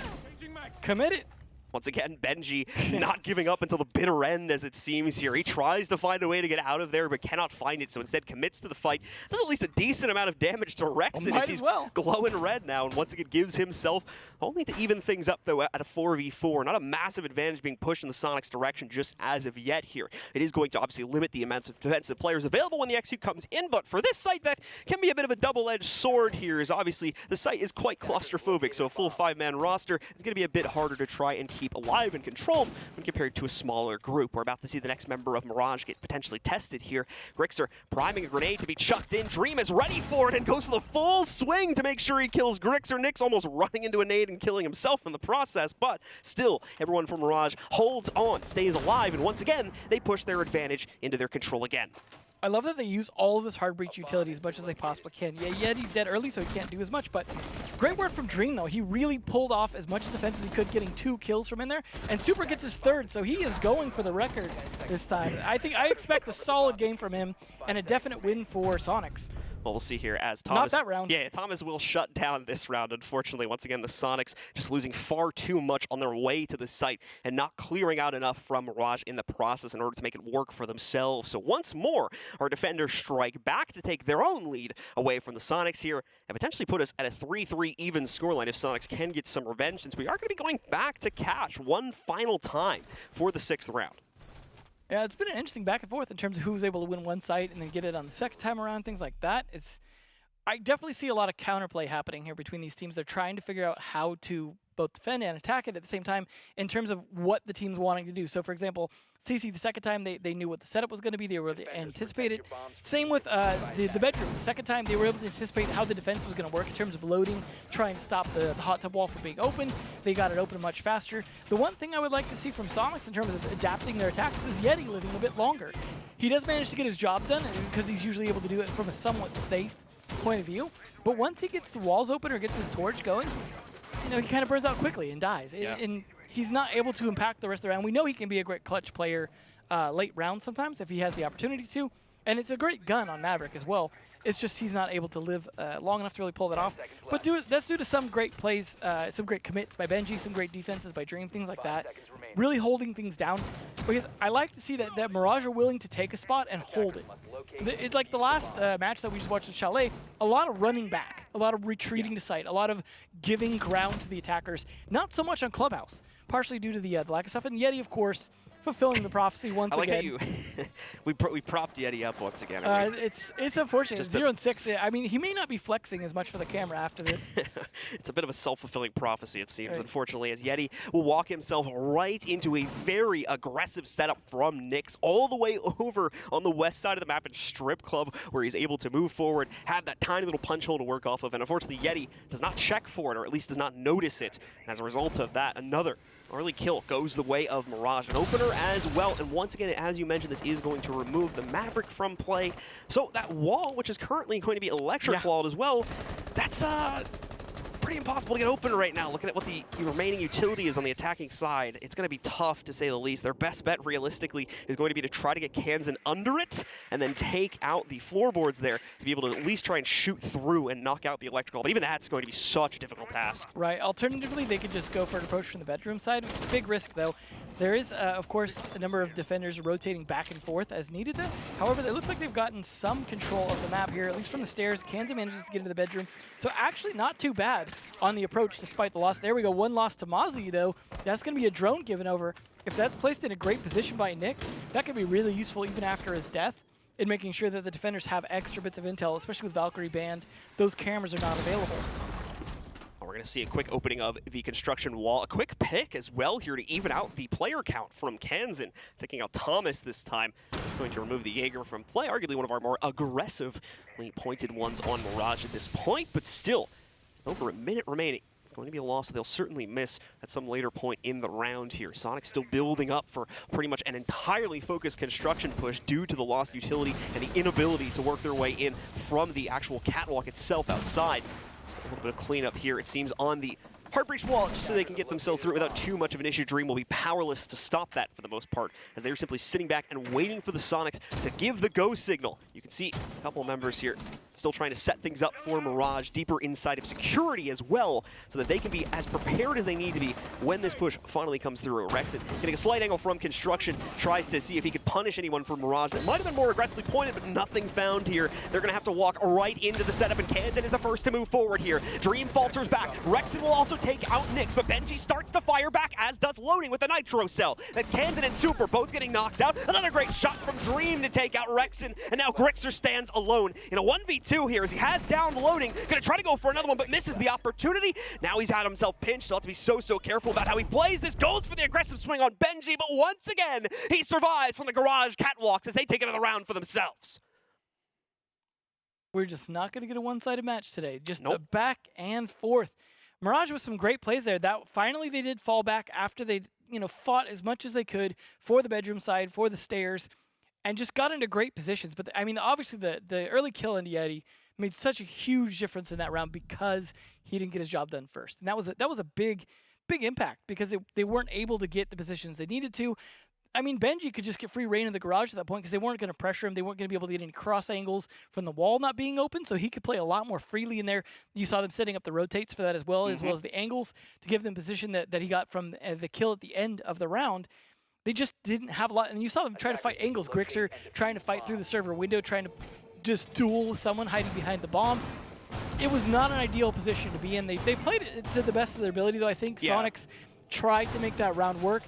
Commit it. Once again, Benji not giving up until the bitter end, as it seems here. He tries to find a way to get out of there, but cannot find it, so instead commits to the fight. Does at least a decent amount of damage to Rexen as he's glowing red now, and once again gives himself only to even things up, though, at a 4v4. Not a massive advantage being pushed in the Soniqs' direction just as of yet here. It is going to obviously limit the amount of defensive players available when the execute comes in, but for this site, that can be a bit of a double-edged sword here, as obviously the site is quite claustrophobic, so a full 5-man roster is going to be a bit harder to try and keep alive and controlled when compared to a smaller group. We're about to see the next member of Mirage get potentially tested here. Grixer priming a grenade to be chucked in. Dream is ready for it and goes for the full swing to make sure he kills Grixer. Nick's almost running into a nade and killing himself in the process, but still, everyone from Mirage holds on, stays alive, and once again, they push their advantage into their control again. I love that they use all of this hard breach utility as much as they possibly can. Yeah, Yeti's dead early, so he can't do as much, but great work from Dream, though. He really pulled off as much defense as he could, getting 2 kills from in there, and Super gets his 3rd, so he is going for the record this time. I expect a solid game from him and a definite win for Soniqs. Well, we'll see here as Thomas... Not that round. Yeah, Thomas will shut down this round, unfortunately. Once again, the Soniqs just losing far too much on their way to the site and not clearing out enough from Mirage in the process in order to make it work for themselves. So once more, our defenders strike back to take their own lead away from the Soniqs here and potentially put us at a 3-3 even scoreline if Soniqs can get some revenge, since we are going to be going back to Cash one final time for the 6th round. Yeah, it's been an interesting back and forth in terms of who's able to win one site and then get it on the second time around, things like that. I definitely see a lot of counterplay happening here between these teams. They're trying to figure out how to both defend and attack it at the same time in terms of what the team's wanting to do. So, for example, CC, the second time, they knew what the setup was going to be. They were able to anticipate it. Same with the bedroom. The second time, they were able to anticipate how the defense was going to work in terms of loading, trying to stop the hot tub wall from being open. They got it open much faster. The one thing I would like to see from Soniqs in terms of adapting their attacks is Yeti living a bit longer. He does manage to get his job done because he's usually able to do it from a somewhat safe point of view. But once he gets the walls open or gets his torch going, he kind of burns out quickly and dies. Yeah. And he's not able to impact the rest of the round. We know he can be a great clutch player late round sometimes if he has the opportunity to. And it's a great gun on Maverick as well. It's just he's not able to live long enough to really pull that off. But that's due to some great plays, some great commits by Benji, some great defenses by Dream, things like that. Really holding things down. Because I like to see that Mirage are willing to take a spot and hold it. It's like the last match that we just watched at Chalet, a lot of running back, a lot of retreating to site, a lot of giving ground to the attackers. Not so much on Clubhouse, partially due to the lack of stuff. And Yeti, of course, fulfilling the prophecy once again. I like how we propped Yeti up once again. It's unfortunate. It's 0-6. I mean, he may not be flexing as much for the camera after this. It's a bit of a self-fulfilling prophecy, it seems, unfortunately, as Yeti will walk himself right into a very aggressive setup from Nyx all the way over on the west side of the map in Strip Club, where he's able to move forward, have that tiny little punch hole to work off of, and unfortunately Yeti does not check for it, or at least does not notice it. And as a result of that, another early kill goes the way of Mirage. An opener as well, and once again, as you mentioned, this is going to remove the Maverick from play. So that wall, which is currently going to be electric walled as well, that's pretty pretty impossible to get open right now. Looking at what the remaining utility is on the attacking side, it's going to be tough to say the least. Their best bet realistically is going to be to try to get Kansan under it and then take out the floorboards there to be able to at least try and shoot through and knock out the electrical. But even that's going to be such a difficult task. Right. Alternatively, they could just go for an approach from the bedroom side. Big risk, though. There is, of course, a number of defenders rotating back and forth as needed there. However, it looks like they've gotten some control of the map here, at least from the stairs. Kansan manages to get into the bedroom. So actually not too bad on the approach despite the loss. There we go. One loss to Mozzie, though. That's going to be a drone given over. If that's placed in a great position by Nyx, that could be really useful even after his death in making sure that the defenders have extra bits of intel, especially with Valkyrie banned. Those cameras are not available. We're going to see a quick opening of the construction wall. A quick pick as well here to even out the player count from Kansan. Taking out Thomas this time. It's going to remove the Jaeger from play. Arguably one of our more aggressively pointed ones on Mirage at this point. But still, over a minute remaining. It's going to be a loss that they'll certainly miss at some later point in the round here. Soniqs still building up for pretty much an entirely focused construction push due to the lost utility and the inability to work their way in from the actual catwalk itself outside. A little bit of cleanup here, it seems, on the Heart Breach wall, just so they can get themselves through it without too much of an issue. Dream will be powerless to stop that for the most part, as they're simply sitting back and waiting for the Soniqs to give the go signal. You can see a couple of members here still trying to set things up for Mirage deeper inside of security as well, so that they can be as prepared as they need to be when this push finally comes through. Rexon getting a slight angle from construction, tries to see if he could punish anyone from Mirage that might have been more aggressively pointed, but nothing found here. They're going to have to walk right into the setup, and Kansan is the first to move forward here. Dream falters back. Rexon will also take out Nyx, but Benji starts to fire back, as does Loading with the Nitro Cell. That's Kansan and Super both getting knocked out. Another great shot from Dream to take out Rexon, and now Grixer stands alone in a 1v2 here as he has down Loading. Gonna try to go for another one, but misses the opportunity. Now he's had himself pinched. He'll have to be so careful about how he plays this. Goes for the aggressive swing on Benji, but once again, he survives from the garage catwalks as they take another round for themselves. We're just not going to get a one-sided match today. Just a back and forth. Mirage with some great plays there. That finally they did fall back after they, fought as much as they could for the bedroom side, for the stairs, and just got into great positions. But I mean, obviously the early kill into Yeti made such a huge difference in that round because he didn't get his job done first, and that was a big impact because they weren't able to get the positions they needed to. I mean, Benji could just get free reign in the garage at that point because they weren't going to pressure him. They weren't going to be able to get any cross angles from the wall not being open, so he could play a lot more freely in there. You saw them setting up the rotates for that as well as the angles to give them position that he got from the kill at the end of the round. They just didn't have a lot, and you saw them try to fight angles. Grixer trying to fight through the server window, trying to just duel someone hiding behind the bomb. It was not an ideal position to be in. They played it to the best of their ability, though. I think Soniqs tried to make that round work.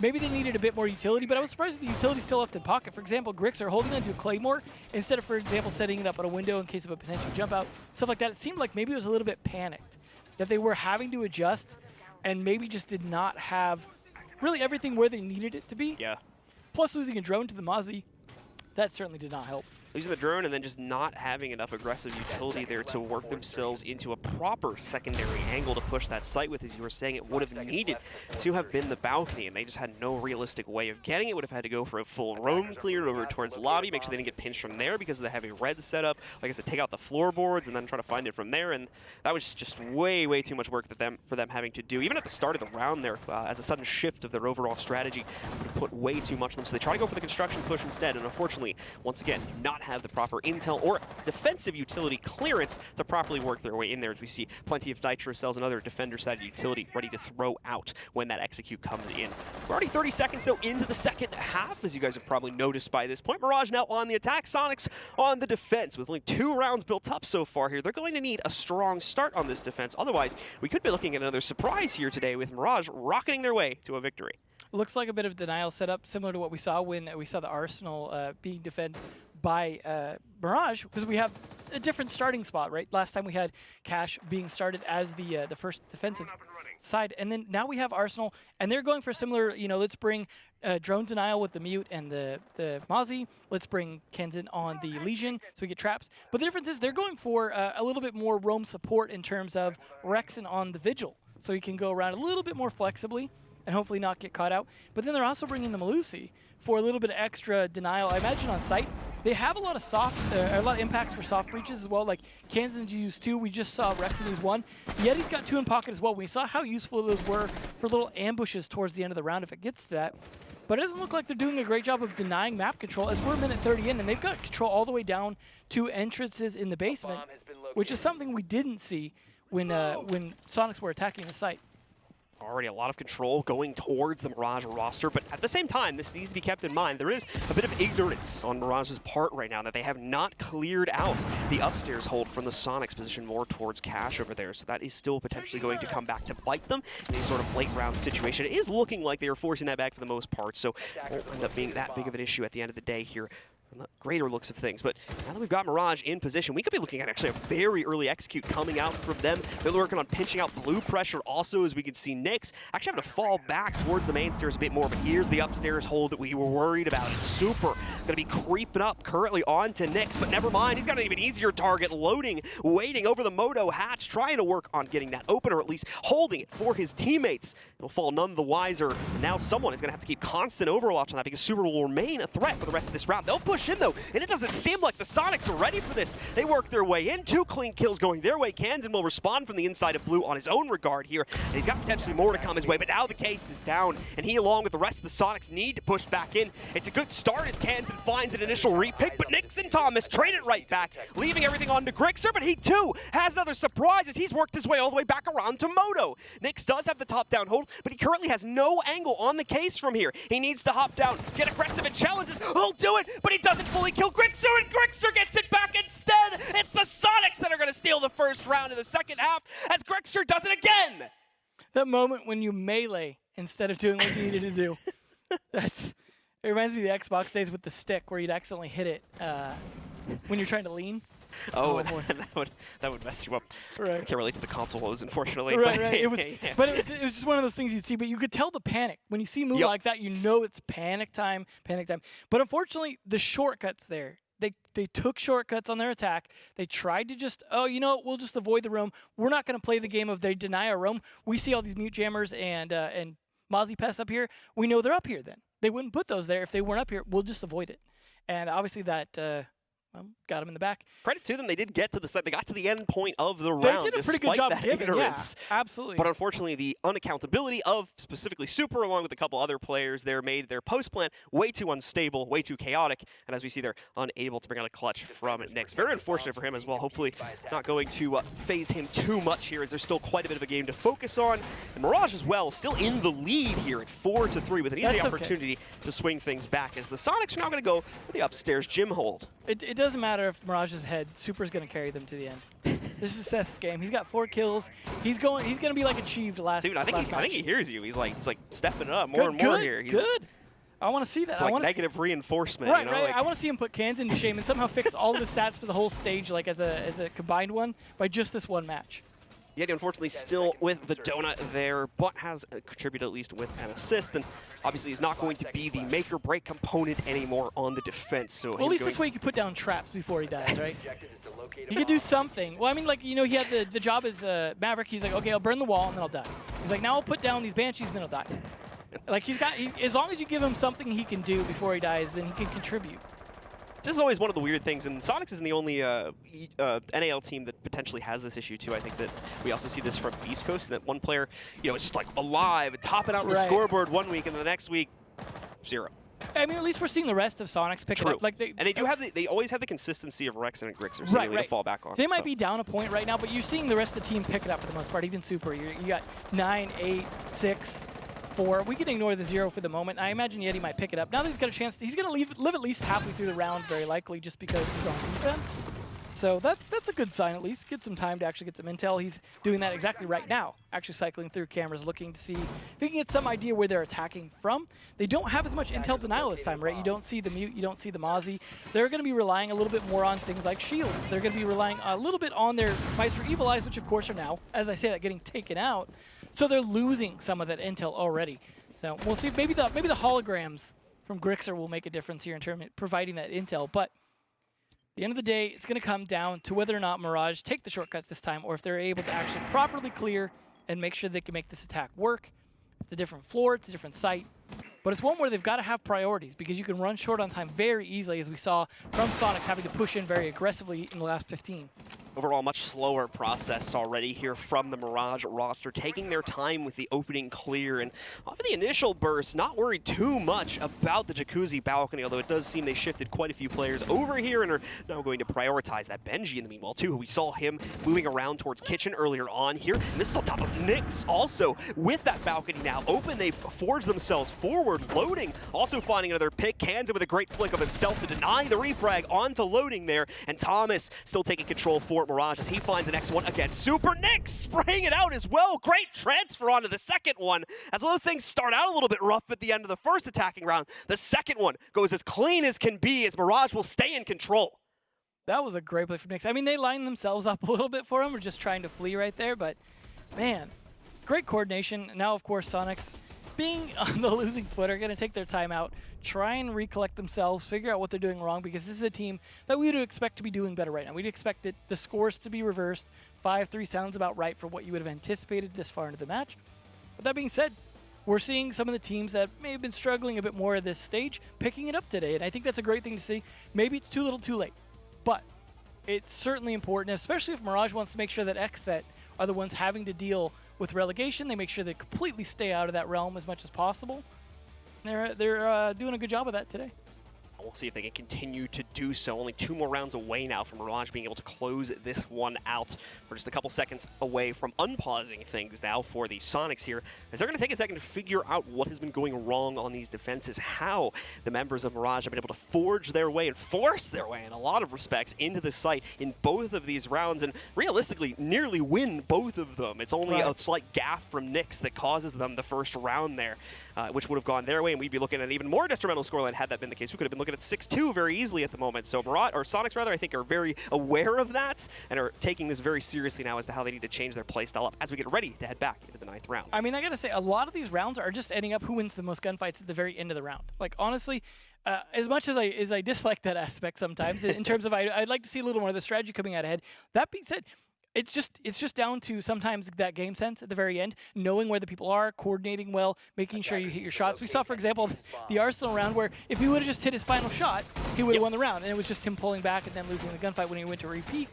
Maybe they needed a bit more utility, but I was surprised that the utility still left in pocket. For example, Grixer holding onto a Claymore instead of, for example, setting it up on a window in case of a potential jump out, stuff like that. It seemed like maybe it was a little bit panicked, that they were having to adjust and maybe just did not have really everything where they needed it to be. Yeah. Plus losing a drone to the Mozzie, that certainly did not help. Losing the drone and then just not having enough aggressive utility there to work themselves into a proper secondary angle to push that site with, as you were saying, it would have needed to have been the balcony, and they just had no realistic way of getting it. Would have had to go for a full roam clear over towards the lobby, make sure they didn't get pinched from there because of the heavy red setup. Like I said, take out the floorboards and then try to find it from there, and that was just way too much work for them having to do. Even at the start of the round there, as a sudden shift of their overall strategy, would have put way too much on them. So they try to go for the construction push instead, and unfortunately, once again, not have the proper intel or defensive utility clearance to properly work their way in there, as we see plenty of nitro cells and other defender-side utility ready to throw out when that execute comes in. We're already 30 seconds, though, into the second half, as you guys have probably noticed by this point. Mirage now on the attack, Soniqs on the defense. With only 2 rounds built up so far here, they're going to need a strong start on this defense. Otherwise, we could be looking at another surprise here today with Mirage rocketing their way to a victory. Looks like a bit of denial setup, similar to what we saw when we saw the Arsenal being defended by Mirage, because we have a different starting spot, right? Last time we had Cash being started as the first defensive side, and then now we have Arsenal, and they're going for similar, let's bring drone denial with the mute and the Mozzie. Let's bring Kansan on the Legion so we get traps. But the difference is they're going for a little bit more roam support in terms of Rexon on the Vigil, so he can go around a little bit more flexibly and hopefully not get caught out. But then they're also bringing the Melusi for a little bit of extra denial, I imagine, on site. They have a lot of a lot of impacts for soft breaches as well. Like Kansas used 2. We just saw Rex use 1. Yeti's got 2 in pocket as well. We saw how useful those were for little ambushes towards the end of the round if it gets to that. But it doesn't look like they're doing a great job of denying map control as we're a minute 30 in, and they've got control all the way down to entrances in the basement, which is something we didn't see when Soniqs were attacking the site. Already a lot of control going towards the Mirage roster, but at the same time, this needs to be kept in mind. There is a bit of ignorance on Mirage's part right now that they have not cleared out the upstairs hold from the Soniqs position more towards Cash over there, so that is still potentially going to come back to bite them in a sort of late round situation. It is looking like they are forcing that back for the most part, so it won't end up being that big of an issue at the end of the day here. The greater looks of things, but now that we've got Mirage in position, we could be looking at actually a very early execute coming out from them. They're working on pinching out blue pressure also, as we can see Nyx actually having to fall back towards the main stairs a bit more, but here's the upstairs hold that we were worried about. It's Super going to be creeping up currently onto Nyx, but never mind, he's got an even easier target, loading, waiting over the Moto hatch, trying to work on getting that open, or at least holding it for his teammates. It'll fall none the wiser, and now someone is going to have to keep constant overwatch on that because Super will remain a threat for the rest of this round. They'll push in though, and it doesn't seem like the Soniqs are ready for this. They work their way in, 2 clean kills going their way. Kansan will respond from the inside of blue on his own regard here, and he's got potentially more to come his way, but now the case is down, and he along with the rest of the Soniqs need to push back in. It's a good start as Kansan finds an initial repick, but Nyx and Thomas trade it right back, leaving everything on to Grixer, but he too has another surprise as he's worked his way all the way back around to Moto. Nyx does have the top down hold, but he currently has no angle on the case from here. He needs to hop down, get aggressive and challenges. He'll do it, but he doesn't fully kill Grixer, and Grixer gets it back instead. It's the Soniqs that are going to steal the first round in the second half as Grixer does it again. That moment when you melee instead of doing what you needed to do. It reminds me of the Xbox days with the stick where you'd accidentally hit it when you're trying to lean. Oh, that would mess you up. Right. I can't relate to the console woes, unfortunately. Right, right. It was, but it was just one of those things you'd see. But you could tell the panic when you see a move like that. You know it's panic time, panic time. But unfortunately, the shortcuts there. They took shortcuts on their attack. They tried to just, oh, you know, we'll just avoid the roam. We're not going to play the game of they deny our roam. We see all these mute jammers and Mozzie Pests up here. We know they're up here. Then they wouldn't put those there if they weren't up here. We'll just avoid it. And obviously that. Got him in the back. Credit to them, they did get to the site. They got to the end point of the round. They did a pretty good job giving, ignorance. Yeah, absolutely. But unfortunately, the unaccountability of specifically Super, along with a couple other players there, made their post plan way too unstable, way too chaotic. And as we see, they're unable to bring out a clutch from Nyx. Very unfortunate for him as well. Hopefully not going to phase him too much here, as there's still quite a bit of a game to focus on. And Mirage as well, still in the lead here at 4-3 with an easy opportunity to swing things back, as the Soniqs are now going to go with the upstairs gym hold. It doesn't matter if Mirage's head, Super's going to carry them to the end. This is Seth's game. He's got 4 kills. He's going to be like achieved last. Dude, I think he hears you. He's like stepping up more and more here. Good. I want to see that. It's like negative reinforcement. Right, you know? right. Like, I want to see him put Kansan to shame and somehow fix all the stats for the whole stage, like as a combined one, by just this one match. Yet, unfortunately, still with the donut there, but has contributed at least with an assist, and obviously is not going to be the make-or-break component anymore on the defense. So well, at least this way he could put down traps before he dies, right? He could do something. Well, I mean, like, you know, he had the job as Maverick. He's like, okay, I'll burn the wall and then I'll die. He's like, now I'll put down these Banshees and then I'll die. Like, as long as you give him something he can do before he dies, then he can contribute. This is always one of the weird things, and Soniqs isn't the only NAL team that potentially has this issue too. I think that we also see this from East Coast, that one player, you know, is just like alive, topping out the scoreboard one week, and the next week, 0. I mean, at least we're seeing the rest of Soniqs pick it up. Like they always have the consistency of Rex and Grixer seemingly to fall back on. They might be down a point right now, but you're seeing the rest of the team pick it up for the most part. Even Super, you got 9, 8, 6. 4. We can ignore the 0 for the moment. I imagine Yeti might pick it up. Now that he's got a chance, he's going to live at least halfway through the round, very likely, just because he's on defense. So that's a good sign, at least. Get some time to actually get some intel. He's doing that exactly right now, actually cycling through cameras, looking to see if he can get some idea where they're attacking from. They don't have as much intel denial this time, right? You don't see the mute, you don't see the Mozzie. They're going to be relying a little bit more on things like shields. They're going to be relying a little bit on their Meister Evil Eyes, which of course are now, as I say that, getting taken out. So they're losing some of that intel already. So we'll see. Maybe the holograms from Grixer will make a difference here in terms of providing that intel. But at the end of the day, it's going to come down to whether or not Mirage take the shortcuts this time, or if they're able to actually properly clear and make sure they can make this attack work. It's a different floor. It's a different site. But it's one where they've got to have priorities because you can run short on time very easily, as we saw from Soniqs having to push in very aggressively in the last 15. Overall, much slower process already here from the Mirage roster, taking their time with the opening clear. And off of the initial burst, not worried too much about the Jacuzzi balcony, although it does seem they shifted quite a few players over here and are now going to prioritize that. Benji, in the meanwhile, too, we saw him moving around towards Kitchen earlier on here. And this is on top of Soniqs also with that balcony now open. They've forged themselves forward, loading, also finding another pick. Kanza with a great flick of himself to deny the refrag onto loading there. And Thomas still taking control for Mirage as he finds the next one again. Super Soniqs spraying it out as well. Great transfer onto the second one. As although things start out a little bit rough at the end of the first attacking round, the second one goes as clean as can be as Mirage will stay in control. That was a great play from Soniqs. I mean, they lined themselves up a little bit for him. We're just trying to flee right there, but man, great coordination. Now, of course, Soniqs, being on the losing foot, are going to take their time out, try and recollect themselves, figure out what they're doing wrong, because this is a team that we would expect to be doing better right now. We'd expect the scores to be reversed. 5-3 sounds about right for what you would have anticipated this far into the match. But that being said, we're seeing some of the teams that may have been struggling a bit more at this stage picking it up today, and I think that's a great thing to see. Maybe it's too little too late, but it's certainly important, especially if Mirage wants to make sure that XSET are the ones having to deal with relegation. They make sure they completely stay out of that realm as much as possible. They're doing a good job of that today. We'll see if they can continue to do so. Only 2 more rounds away now from Mirage being able to close this one out. We're just a couple seconds away from unpausing things now for the Soniqs here, as they're going to take a second to figure out what has been going wrong on these defenses, how the members of Mirage have been able to forge their way and force their way in a lot of respects into the site in both of these rounds, and realistically nearly win both of them. It's only a slight gaffe from Soniqs that causes them the first round there, which would have gone their way, and we'd be looking at an even more detrimental scoreline had that been the case. We could have been looking at 6-2 very easily at the moment. So Soniqs rather, I think, are very aware of that and are taking this very seriously now as to how they need to change their playstyle up as we get ready to head back into the 9th round. I mean, I gotta say, a lot of these rounds are just ending up who wins the most gunfights at the very end of the round. Like, honestly, as much as I dislike that aspect sometimes, in terms of I'd like to see a little more of the strategy coming out ahead. That being said, it's just down to sometimes that game sense at the very end, knowing where the people are, coordinating well, making sure you hit your shots. We saw, for example, the Arsenal round where if he would have just hit his final shot, he would have won the round, and it was just him pulling back and then losing the gunfight when he went to repeat.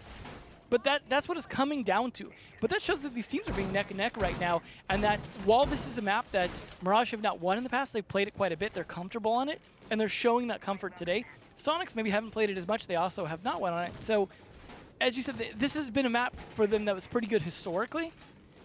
But that's what it's coming down to. But that shows that these teams are being neck and neck right now, and that while this is a map that Mirage have not won in the past, they've played it quite a bit, they're comfortable on it, and they're showing that comfort today. Soniqs maybe haven't played it as much, they also have not won on it. So, as you said, this has been a map for them that was pretty good historically,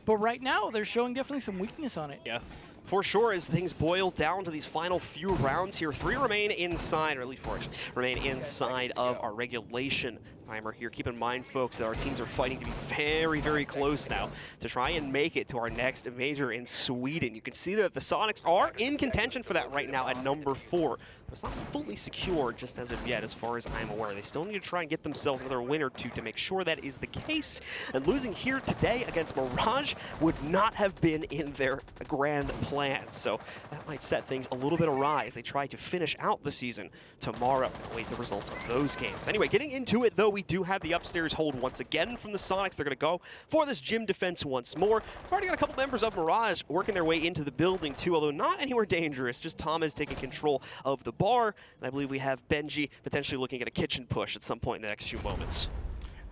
but right now they're showing definitely some weakness on it. Yeah, for sure, as things boil down to these final few rounds here. 3 remain inside, or at least 4 remain inside of our regulation timer here. Keep in mind, folks, that our teams are fighting to be very, very close now to try and make it to our next major in Sweden. You can see that the Soniqs are in contention for that right now at number 4. It's not fully secure just as of yet, as far as I'm aware. They still need to try and get themselves another win or 2 to make sure that is the case. And losing here today against Mirage would not have been in their grand plan. So that might set things a little bit awry as they try to finish out the season tomorrow. Await the results of those games. Anyway, getting into it, though, we do have the upstairs hold once again from the Soniqs. They're going to go for this gym defense once more. We've already got a couple members of Mirage working their way into the building, too, although not anywhere dangerous. Just Thomas taking control of the bar, and I believe we have Benji potentially looking at a kitchen push at some point in the next few moments.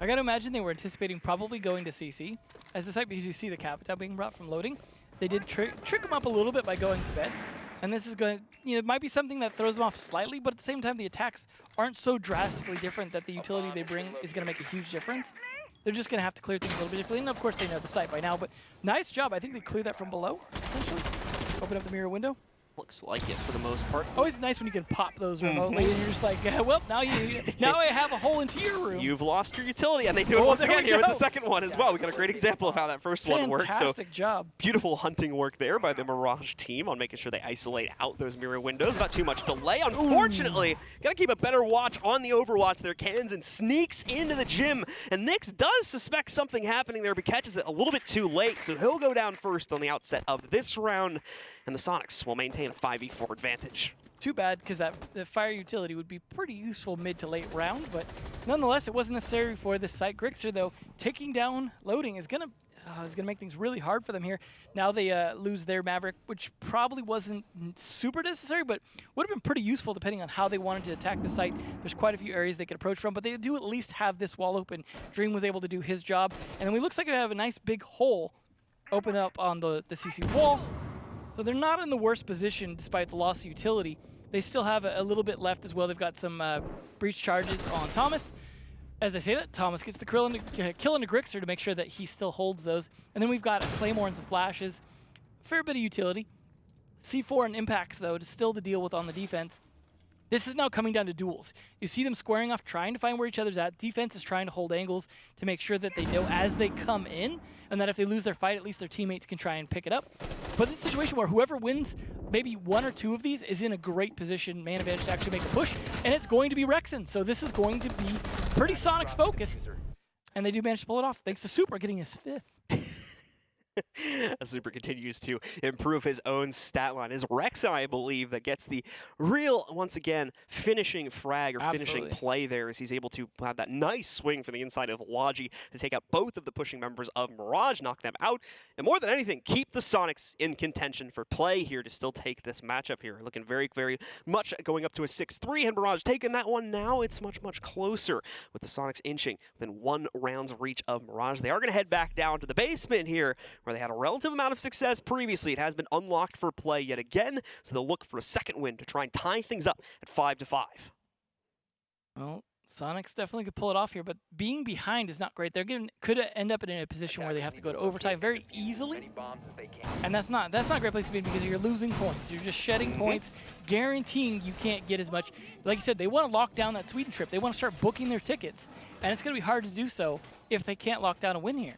I gotta imagine they were anticipating probably going to CC as the site, because you see the Capita being brought from loading. They did trick them up a little bit by going to bed, and this is going to, it might be something that throws them off slightly, but at the same time the attacks aren't so drastically different that the utility they bring is going to make a huge difference. They're just going to have to clear things a little bit differently, and of course they know the site by now, but nice job. I think they cleared that from below, essentially. Open up the mirror window. Looks like it for the most part. Always nice when you can pop those remotely, and you're just like, well, now I have a hole into your room. You've lost your utility, and they do it once again here with the second one as well. We got a great example of how that first one worked. Fantastic job. Beautiful hunting work there by the Mirage team on making sure they isolate out those mirror windows. Not too much delay, unfortunately. Got to keep a better watch on the Overwatch there. Kanza sneaks into the gym, and Soniqs does suspect something happening there, but catches it a little bit too late, so he'll go down first on the outset of this round, and the Soniqs will maintain a 5v4 advantage. Too bad, because that fire utility would be pretty useful mid to late round, but nonetheless, it wasn't necessary for this site. Grixer, though, taking down loading is going to is going to make things really hard for them here. Now they lose their Maverick, which probably wasn't super necessary, but would have been pretty useful depending on how they wanted to attack the site. There's quite a few areas they could approach from, but they do at least have this wall open. Dream was able to do his job, and then it looks like we have a nice big hole open up on the CC wall. So they're not in the worst position despite the loss of utility. They still have a little bit left as well. They've got some breach charges on Thomas. As I say that, Thomas gets the kill into Grixer to make sure that he still holds those. And then we've got a Claymore and some flashes. Fair bit of utility. C4 and impacts, though, to still to deal with on the defense. This is now coming down to duels. You see them squaring off, trying to find where each other's at. Defense is trying to hold angles to make sure that they know as they come in, and that if they lose their fight, at least their teammates can try and pick it up. But this is a situation where whoever wins maybe one or two of these is in a great position, man advantage, to actually make a push, and it's going to be Rexen. So this is going to be pretty Soniqs focused, and they do manage to pull it off thanks to Super getting his 5th. As Super continues to improve his own stat line. Is Rexen, I believe, that gets the real, once again, finishing frag or finishing play there, as he's able to have that nice swing from the inside of Logi to take out both of the pushing members of Mirage, knock them out, and more than anything, keep the Soniqs in contention for play here to still take this matchup here. Looking very, very much going up to a 6-3, and Mirage taking that one now. It's much, much closer with the Soniqs inching within 1 round's reach of Mirage. They are going to head back down to the basement here, where they had a relative amount of success previously. It has been unlocked for play yet again, so they'll look for a second win to try and tie things up at 5-5. Well, Soniqs definitely could pull it off here, but being behind is not great. Could end up in a position where they have to go to overtime very easily, and that's not a great place to be because you're losing points. You're just shedding points, guaranteeing you can't get as much. Like you said, they want to lock down that Sweden trip. They want to start booking their tickets, and it's going to be hard to do so if they can't lock down a win here.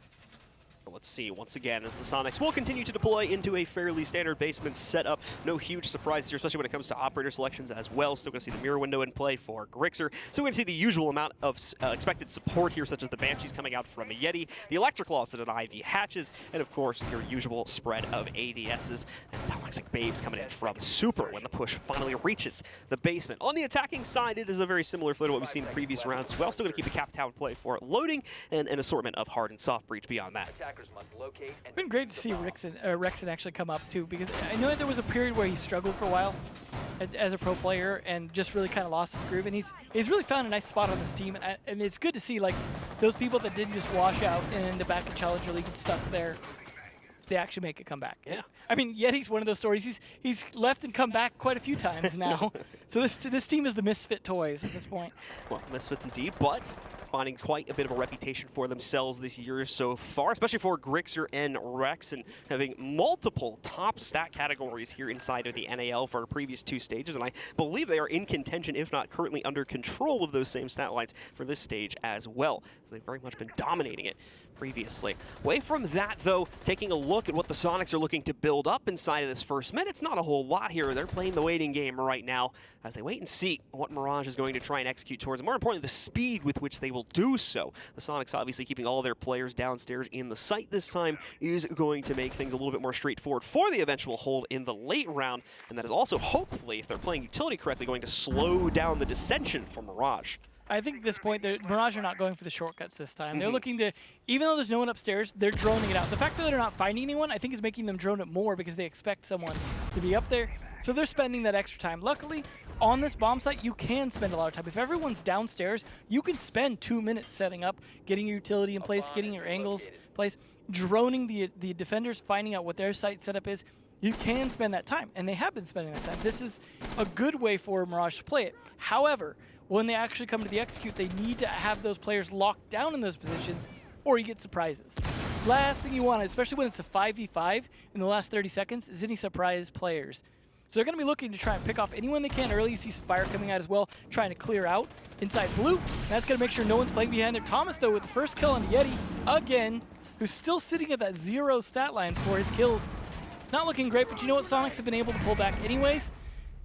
Let's see, once again, as the Soniqs will continue to deploy into a fairly standard basement setup. No huge surprises here, especially when it comes to operator selections as well. Still going to see the mirror window in play for Grixer. So we're going to see the usual amount of expected support here, such as the Banshees coming out from a Yeti, the Electric Lobs and an Ivy hatches, and of course, your usual spread of ADSs. And Toxic Babes coming in from Super when the push finally reaches the basement. On the attacking side, it is a very similar flow to what we've seen in previous rounds as well. Still going to keep the Cap Town play for loading and an assortment of hard and soft breach beyond that. It's been great to see Rexen actually come up too, because I know there was a period where he struggled for a while as a pro player and just really kind of lost his groove, and he's really found a nice spot on this team, and it's good to see like those people that didn't just wash out and end up back in Challenger League and stuck there. They actually make it come back. Yeah. I mean, Yeti's one of those stories. He's left and come back quite a few times now. So this team is the misfit toys at this point. Well, misfits indeed, but finding quite a bit of a reputation for themselves this year so far, especially for Grixer and Rex, and having multiple top stat categories here inside of the NAL for our previous 2 stages, and I believe they are in contention, if not currently under control of those same stat lines for this stage as well. So they've very much been dominating it previously. Away from that, though, taking a look at what the Soniqs are looking to build up inside of this first minute, it's not a whole lot here. They're playing the waiting game right now as they wait and see what Mirage is going to try and execute towards, and more importantly, the speed with which they will do so. The Soniqs obviously keeping all their players downstairs in the site this time is going to make things a little bit more straightforward for the eventual hold in the late round, and that is also, hopefully, if they're playing utility correctly, going to slow down the dissension for Mirage. I think at this point, Mirage are not going for the shortcuts this time. They're looking to, even though there's no one upstairs, they're droning it out. The fact that they're not finding anyone, I think, is making them drone it more because they expect someone to be up there. So they're spending that extra time. Luckily, on this bomb site, you can spend a lot of time. If everyone's downstairs, you can spend 2 minutes setting up, getting your utility in place, getting your angles in place, droning the defenders, finding out what their site setup is. You can spend that time, and they have been spending that time. This is a good way for Mirage to play it. However, when they actually come to the execute, they need to have those players locked down in those positions, or you get surprises. Last thing you want, especially when it's a 5v5 in the last 30 seconds, is any surprise players. So they're going to be looking to try and pick off anyone they can early. You see some fire coming out as well, trying to clear out inside blue. That's going to make sure no one's playing behind there. Thomas, though, with the first kill on Yeti, again, who's still sitting at that 0 stat line for his kills. Not looking great, but you know what? Soniqs have been able to pull back anyways.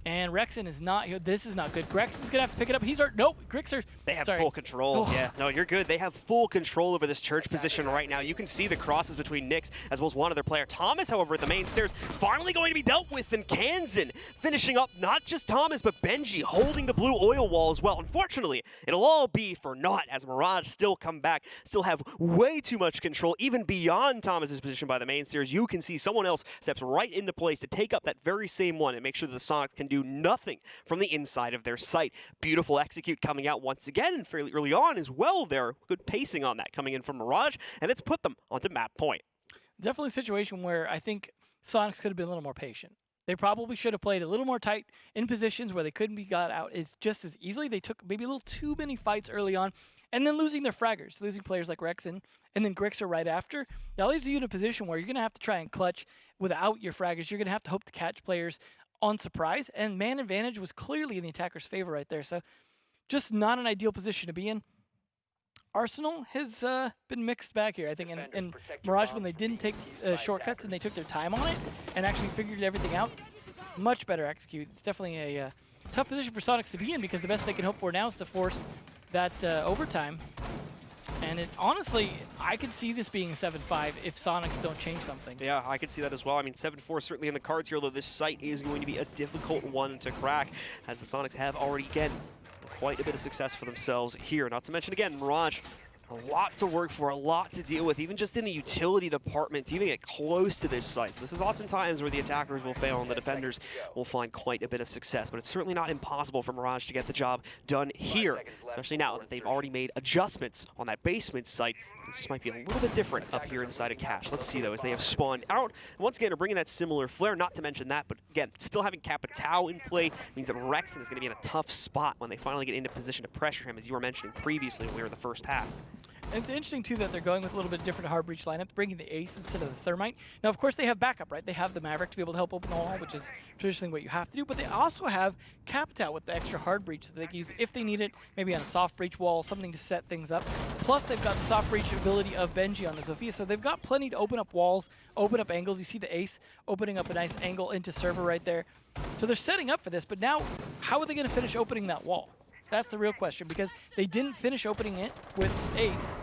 And Rexen is not here. This is not good. Grexen's going to have to pick it up. Nope. Grixer. They have sorry. full control. Oh. Yeah, no, you're good. They have full control over this church position right now. You can see the crosses between Nyx as well as one other player. Thomas, however, at the main stairs, finally going to be dealt with, and Kansan finishing up not just Thomas, but Benji holding the blue oil wall as well. Unfortunately, it'll all be for naught as Mirage still come back, still have way too much control, even beyond Thomas's position by the main stairs. You can see someone else steps right into place to take up that very same one and make sure that the Sonics can do nothing from the inside of their site. Beautiful execute coming out once again, and fairly early on as well there. Good pacing on that coming in from Mirage, and it's put them onto map point. Definitely a situation where I think Sonics could have been a little more patient. They probably should have played a little more tight in positions where they couldn't be got out just as easily. They took maybe a little too many fights early on, and then losing their fraggers, losing players like Rexen, and then Grixer right after. That leaves you in a position where you're going to have to try and clutch without your fraggers. You're going to have to hope to catch players on surprise, and man advantage was clearly in the attacker's favor right there. So just not an ideal position to be in. Arsenal has been mixed back here, I think, and Mirage, when they didn't take shortcuts and they took their time on it and actually figured everything out, much better execute. It's definitely a tough position for Sonics to be in, because the best they can hope for now is to force that overtime. And honestly, I could see this being a 7-5 if Sonics don't change something. Yeah, I could see that as well. I mean, 7-4 certainly in the cards here, although this site is going to be a difficult one to crack, as the Sonics have already, again, quite a bit of success for themselves here. Not to mention, again, Mirage, a lot to work for, a lot to deal with, even just in the utility department to even get close to this site. So this is oftentimes where the attackers will fail and the defenders will find quite a bit of success. But it's certainly not impossible for Mirage to get the job done here, especially now that they've already made adjustments on that basement site. This just might be a little bit different up here inside of Cache. Let's see, though, as they have spawned out. And once again, they're bringing that similar flare, not to mention that, but again, still having Capitao in play means that Rexen is going to be in a tough spot when they finally get into position to pressure him, as you were mentioning previously when we were in the first half. And it's interesting, too, that they're going with a little bit different hard breach lineup, bringing the Ace instead of the Thermite. Now, of course, they have backup, right? They have the Maverick to be able to help open the wall, which is traditionally what you have to do, but they also have Capitao with the extra hard breach that they can use if they need it, maybe on a soft breach wall, something to set things up. Plus, they've got the soft breach ability of Benji on the Zofia, so they've got plenty to open up walls, open up angles. You see the Ace opening up a nice angle into server right there. So they're setting up for this, but now, how are they going to finish opening that wall? That's the real question, because they didn't finish opening it with Ace.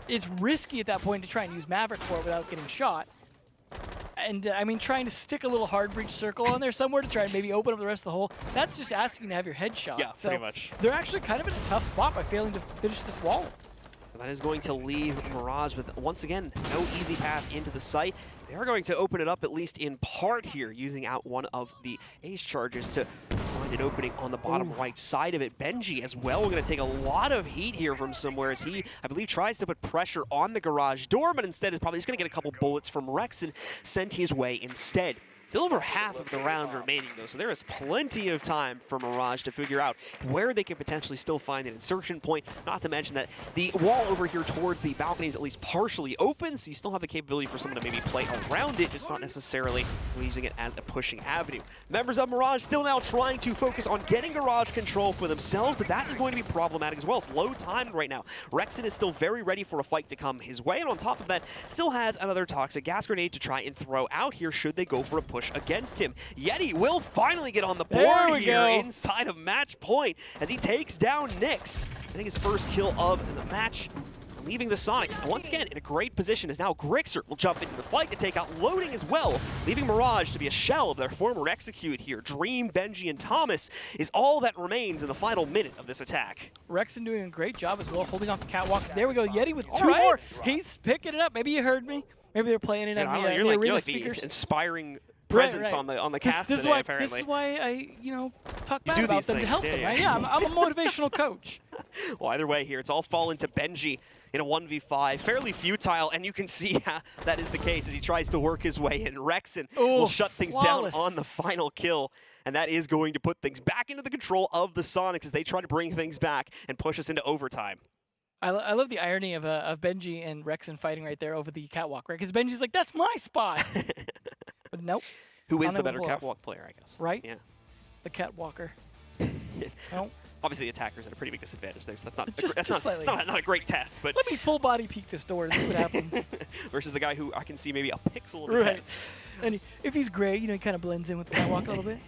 It's risky at that point to try and use Maverick for it without getting shot. And, I mean, trying to stick a little hard breach circle on there somewhere to try and maybe open up the rest of the hole, that's just asking to have your head shot. Yeah, so pretty much. They're actually kind of in a tough spot by failing to finish this wall. And that is going to leave Mirage with, once again, no easy path into the site. They are going to open it up, at least in part here, using out one of the Ace charges to find an opening on the bottom right side of it. Benji as well going to take a lot of heat here from somewhere as he, I believe, tries to put pressure on the garage door, but instead is probably just going to get a couple bullets from Rex and send his way instead. Still over half of the round remaining, though, so there is plenty of time for Mirage to figure out where they can potentially still find an insertion point, not to mention that the wall over here towards the balcony is at least partially open, so you still have the capability for someone to maybe play around it, just not necessarily using it as a pushing avenue. Members of Mirage still now trying to focus on getting garage control for themselves, but that is going to be problematic as well. It's low timed right now. Rexen is still very ready for a fight to come his way, and on top of that, still has another toxic gas grenade to try and throw out here should they go for a push against him. Yeti will finally get on the board here inside of match point as he takes down Nyx. I think his first kill of the match, leaving the Sonics once again in a great position as now Grixer will jump into the fight to take out Loading as well, leaving Mirage to be a shell of their former execute here. Dream, Benji, and Thomas is all that remains in the final minute of this attack. Rexen doing a great job as well, holding off the catwalk. There we go, Yeti with two more. He's picking it up. Maybe you heard me. Maybe they're playing it on the arena speakers. The inspiring presence on the cast today, apparently. This is why I, talk bad about them to help them, right? Yeah, I'm a motivational coach. Well, either way here, it's all fallen to Benji in a 1v5. Fairly futile, and you can see that is the case as he tries to work his way in. Rexen will shut things down on the final kill, and that is going to put things back into the control of the Sonics as they try to bring things back and push us into overtime. I love the irony of Benji and Rexen fighting right there over the catwalk, right? Because Benji's like, that's my spot. But nope. Who is the better catwalk player, I guess. Right? Yeah. The catwalker. Nope. Obviously, the attacker's at a pretty big disadvantage there, so that's not a great test. But let me full body peek this door and see what happens. Versus the guy who I can see maybe a pixel of his head. And if he's gray, you know, he kind of blends in with the catwalk a little bit.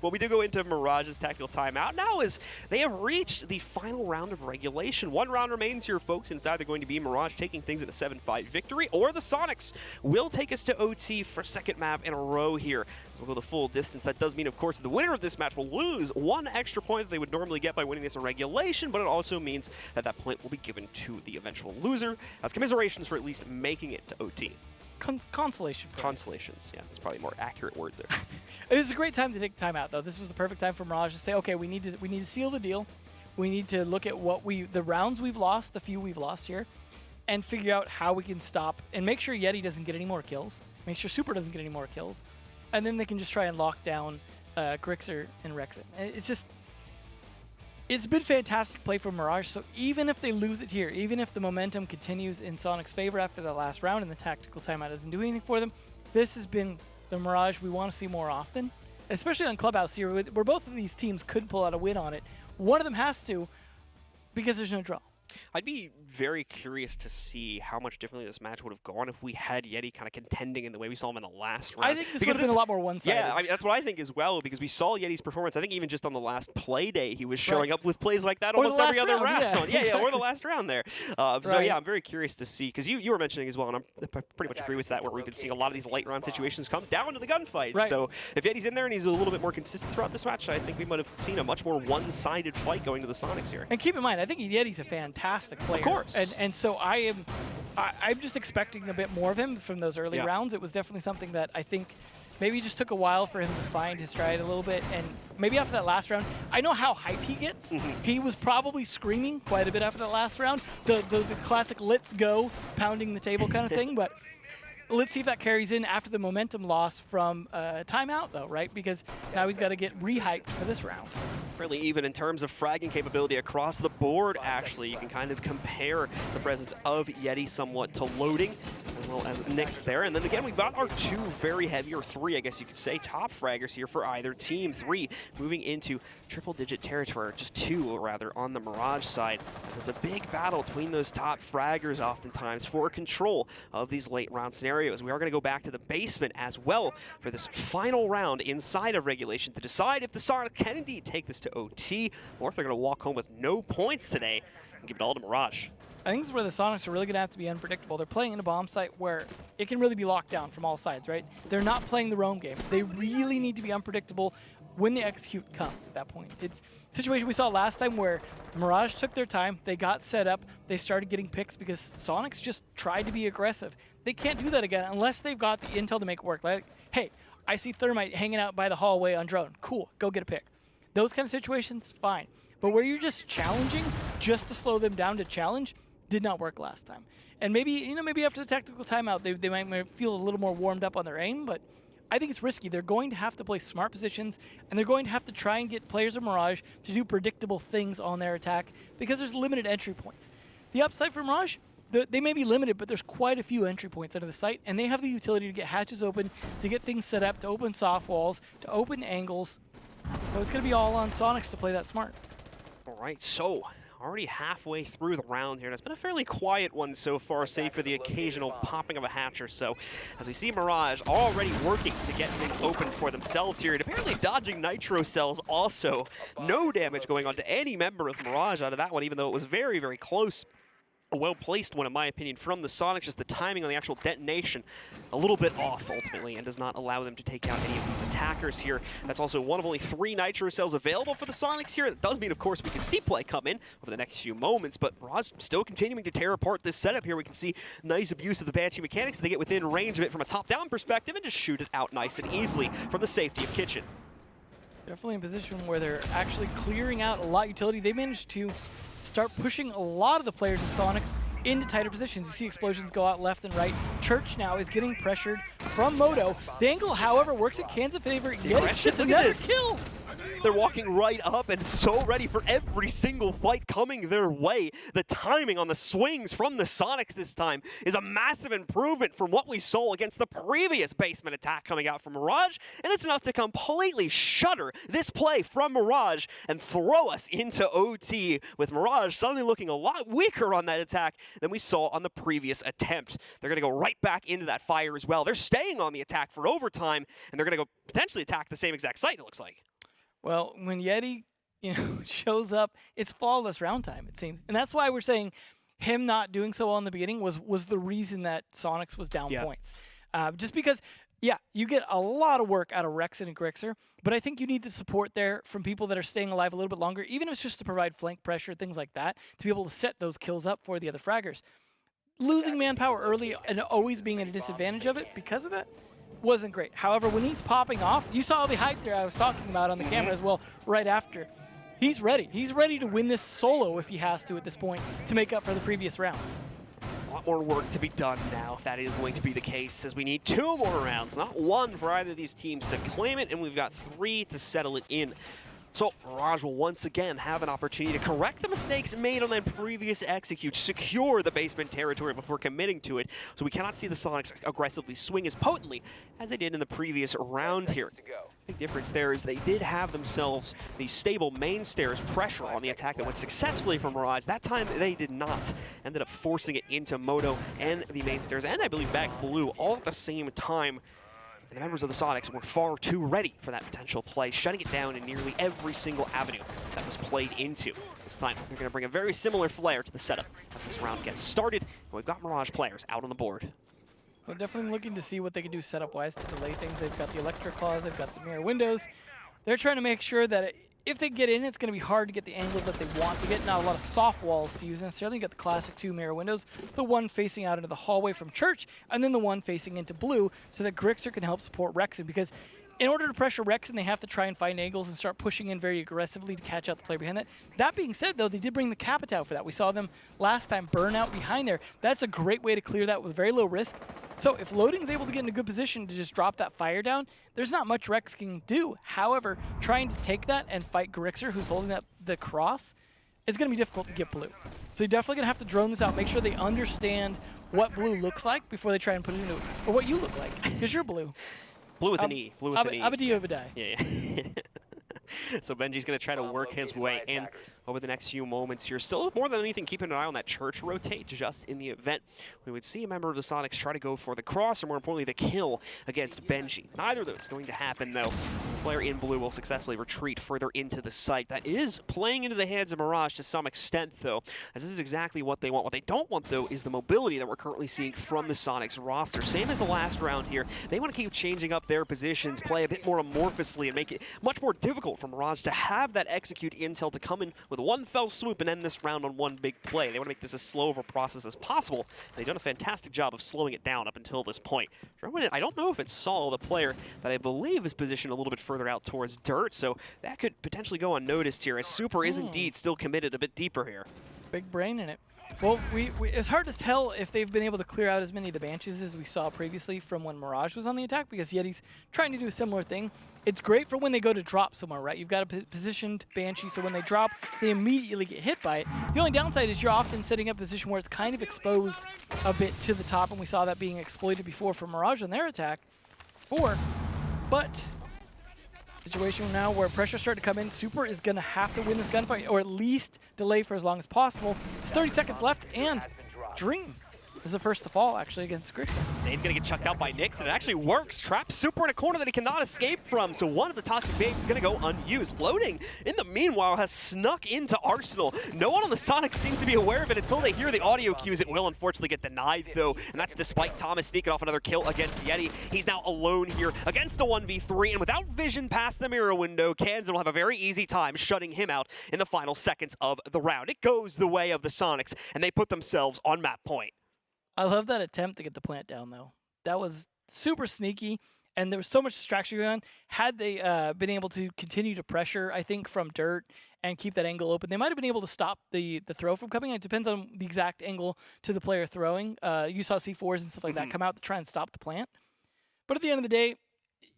Well, we do go into Mirage's tactical timeout now as they have reached the final round of regulation. One round remains here, folks, and it's either going to be Mirage taking things in a 7-5 victory, or the Soniqs will take us to OT for second map in a row here. So we'll go the full distance. That does mean, of course, the winner of this match will lose one extra point that they would normally get by winning this in regulation, but it also means that that point will be given to the eventual loser as commiserations for at least making it to OT. Consolation prize. Consolations, yeah, that's probably a more accurate word there. It was a great time to take time out, though. This was the perfect time for Mirage to say, okay, we need to seal the deal. We need to look at the rounds we've lost, the few we've lost here, and figure out how we can stop and make sure Yeti doesn't get any more kills, make sure Super doesn't get any more kills, and then they can just try and lock down Grixer and Rexit. It's been fantastic play from Mirage, so even if they lose it here, even if the momentum continues in Sonic's favor after that last round and the tactical timeout doesn't do anything for them, this has been the Mirage we want to see more often, especially on Clubhouse here, where both of these teams could pull out a win on it. One of them has to, because there's no draw. I'd be very curious to see how much differently this match would have gone if we had Yeti kind of contending in the way we saw him in the last round. I think this would have been a lot more one-sided. Yeah, I mean, that's what I think as well, because we saw Yeti's performance. I think even just on the last Playday, he was showing up with plays like that almost every other round. Yeah, exactly. or the last round there. So yeah, I'm very curious to see, because you were mentioning as well, and I pretty much agree with that, where we've been seeing a lot of these late round situations come down to the gunfight. Right. So if Yeti's in there and he's a little bit more consistent throughout this match, I think we might have seen a much more one-sided fight going to the Soniqs here. And keep in mind, I think Yeti's a fantastic player. Of course. And so I'm just expecting a bit more of him from those early rounds. It was definitely something that I think maybe just took a while for him to find his stride a little bit. And maybe after that last round, I know how hype he gets. He was probably screaming quite a bit after that last round. The classic let's go, pounding the table kind of thing. But let's see if that carries in after the momentum loss from timeout, though, right? Because now he's got to get rehyped for this round. Really, even in terms of fragging capability across the board, actually, you can kind of compare the presence of Yeti somewhat to loading, as well as Nyx there. And then again, we've got our two very heavy, or three, I guess you could say, top fraggers here for either team. 3 moving into triple-digit territory, or just 2, rather, on the Mirage side. It's a big battle between those top fraggers oftentimes for control of these late round scenarios. We are going to go back to the basement as well for this final round inside of regulation to decide if the Sonics can indeed take this to OT, or if they're going to walk home with no points today and give it all to Mirage. I think this is where the Sonics are really going to have to be unpredictable. They're playing in a bomb site where it can really be locked down from all sides, right? They're not playing the roam game. They really need to be unpredictable when the execute comes at that point. It's a situation we saw last time where Mirage took their time, they got set up, they started getting picks because Sonics just tried to be aggressive. They can't do that again unless they've got the intel to make it work. Like, hey, I see Thermite hanging out by the hallway on drone. Cool, go get a pick. Those kind of situations, fine. But where you're just challenging, just to slow them down to challenge, did not work last time. And maybe, maybe after the tactical timeout, they might feel a little more warmed up on their aim, but I think it's risky. They're going to have to play smart positions, and they're going to have to try and get players of Mirage to do predictable things on their attack because there's limited entry points. The upside for Mirage, they may be limited, but there's quite a few entry points under the site, and they have the utility to get hatches open, to get things set up, to open soft walls, to open angles. So it's going to be all on Sonics to play that smart. All right, so already halfway through the round here, and it's been a fairly quiet one so far, save for the occasional popping of a hatch or so. As we see Mirage already working to get things open for themselves here, and apparently dodging nitro cells also. No damage going on to any member of Mirage out of that one, even though it was very, very close. A well-placed one, in my opinion, from the Sonics. Just the timing on the actual detonation a little bit off, ultimately, and does not allow them to take out any of these attackers here. That's also one of only 3 nitro cells available for the Sonics here. That does mean, of course, we can see play come in over the next few moments, but Mirage still continuing to tear apart this setup here. We can see nice abuse of the Banshee mechanics. They get within range of it from a top-down perspective and just shoot it out nice and easily from the safety of Kitchen. Definitely in a position where they're actually clearing out a lot of utility. They managed to start pushing a lot of the players of Sonics into tighter positions. You see explosions go out left and right. Church now is getting pressured from Moto. The angle, however, works in Kansas' favor. Yeti gets another kill. They're walking right up and so ready for every single fight coming their way. The timing on the swings from the Soniqs this time is a massive improvement from what we saw against the previous basement attack coming out from Mirage, and it's enough to completely shutter this play from Mirage and throw us into OT, with Mirage suddenly looking a lot weaker on that attack than we saw on the previous attempt. They're going to go right back into that fire as well. They're staying on the attack for overtime, and they're going to go potentially attack the same exact site, it looks like. Well, when Yeti, shows up, it's flawless round time, it seems. And that's why we're saying him not doing so well in the beginning was the reason that Soniqs was down points. Just because, you get a lot of work out of Rexen and Grixer, but I think you need the support there from people that are staying alive a little bit longer, even if it's just to provide flank pressure, things like that, to be able to set those kills up for the other fraggers. Losing manpower early and always being at a disadvantage of it because of that wasn't great. However, when he's popping off, you saw the hype there I was talking about on the camera as well right after. He's ready. He's ready to win this solo if he has to at this point to make up for the previous rounds. A lot more work to be done now if that is going to be the case, as we need 2 more rounds, not 1 for either of these teams to claim it, and we've got 3 to settle it in. So Mirage will once again have an opportunity to correct the mistakes made on that previous execute, secure the basement territory before committing to it, so we cannot see the Soniqs aggressively swing as potently as they did in the previous round here. Big difference there is they did have themselves the stable main stairs pressure on the attack that went successfully from Mirage. That time they did not. Ended up forcing it into Moto and the main stairs, and I believe back Blue, all at the same time. The members of the Soniqs were far too ready for that potential play, shutting it down in nearly every single avenue that was played into. This time, they're going to bring a very similar flair to the setup as this round gets started. And we've got Mirage players out on the board. We're definitely looking to see what they can do setup-wise to delay things. They've got the Electro Claws, they've got the mirror windows. They're trying to make sure that if they get in, it's going to be hard to get the angles that they want to get. Not a lot of soft walls to use necessarily. You got the classic 2 mirror windows, the one facing out into the hallway from Church, and then the one facing into Blue, so that Grixer can help support Rexen. Because in order to pressure Rexen, they have to try and find angles and start pushing in very aggressively to catch out the player behind that. That being said, though, they did bring the Capit out for that. We saw them last time burn out behind there. That's a great way to clear that with very low risk. So if Loading's able to get in a good position to just drop that fire down, there's not much Rex can do. However, trying to take that and fight Grixer, who's holding the cross, is going to be difficult to get Blue. So you're definitely going to have to drone this out, make sure they understand what Blue looks like before they try and put it into it. Or what you look like, because you're Blue. Blue with an E. Blue with an E. Abadie. Yeah. So Benji's going to try to work his way in over the next few moments here. Still, more than anything, keeping an eye on that Church rotate just in the event we would see a member of the Soniqs try to go for the cross, or more importantly, the kill against Benji. Neither of those going to happen, though. The player in blue will successfully retreat further into the site. That is playing into the hands of Mirage to some extent, though, as this is exactly what they want. What they don't want, though, is the mobility that we're currently seeing from the Soniqs roster. Same as the last round here. They want to keep changing up their positions, play a bit more amorphously, and make it much more difficult for Mirage to have that execute intel to come in with one fell swoop and end this round on one big play. They want to make this as slow of a process as possible. They've done a fantastic job of slowing it down up until this point. I don't know if it's Saul, the player that I believe is positioned a little bit further out towards dirt, so that could potentially go unnoticed here, as Super is indeed still committed a bit deeper here. Big brain in it. Well, it's hard to tell if they've been able to clear out as many of the Banshees as we saw previously from when Mirage was on the attack, because Yeti's trying to do a similar thing. It's great for when they go to drop somewhere, right? You've got a positioned Banshee, so when they drop, they immediately get hit by it. The only downside is you're often setting up a position where it's kind of exposed a bit to the top, and we saw that being exploited before for Mirage on their attack. But situation now where pressure starting to come in, Super is going to have to win this gunfight, or at least delay for as long as possible. There's 30 seconds left, and Dream is the first to fall, actually, against Grixer. Nade's going to get chucked out by Nyx, and it actually works. Traps Super in a corner that he cannot escape from, so one of the toxic babes is going to go unused. Loading, in the meanwhile, has snuck into Arsenal. No one on the Soniqs seems to be aware of it until they hear the audio cues. It will unfortunately get denied, though, and that's despite Thomas sneaking off another kill against Yeti. He's now alone here against a 1v3, and without vision past the mirror window, Kansan will have a very easy time shutting him out in the final seconds of the round. It goes the way of the Soniqs, and they put themselves on map point. I love that attempt to get the plant down, though. That was super sneaky, and there was so much distraction going on. Had they been able to continue to pressure, I think, from dirt and keep that angle open, they might have been able to stop the throw from coming. It depends on the exact angle to the player throwing. You saw C4s and stuff like that come out to try and stop the plant. But at the end of the day,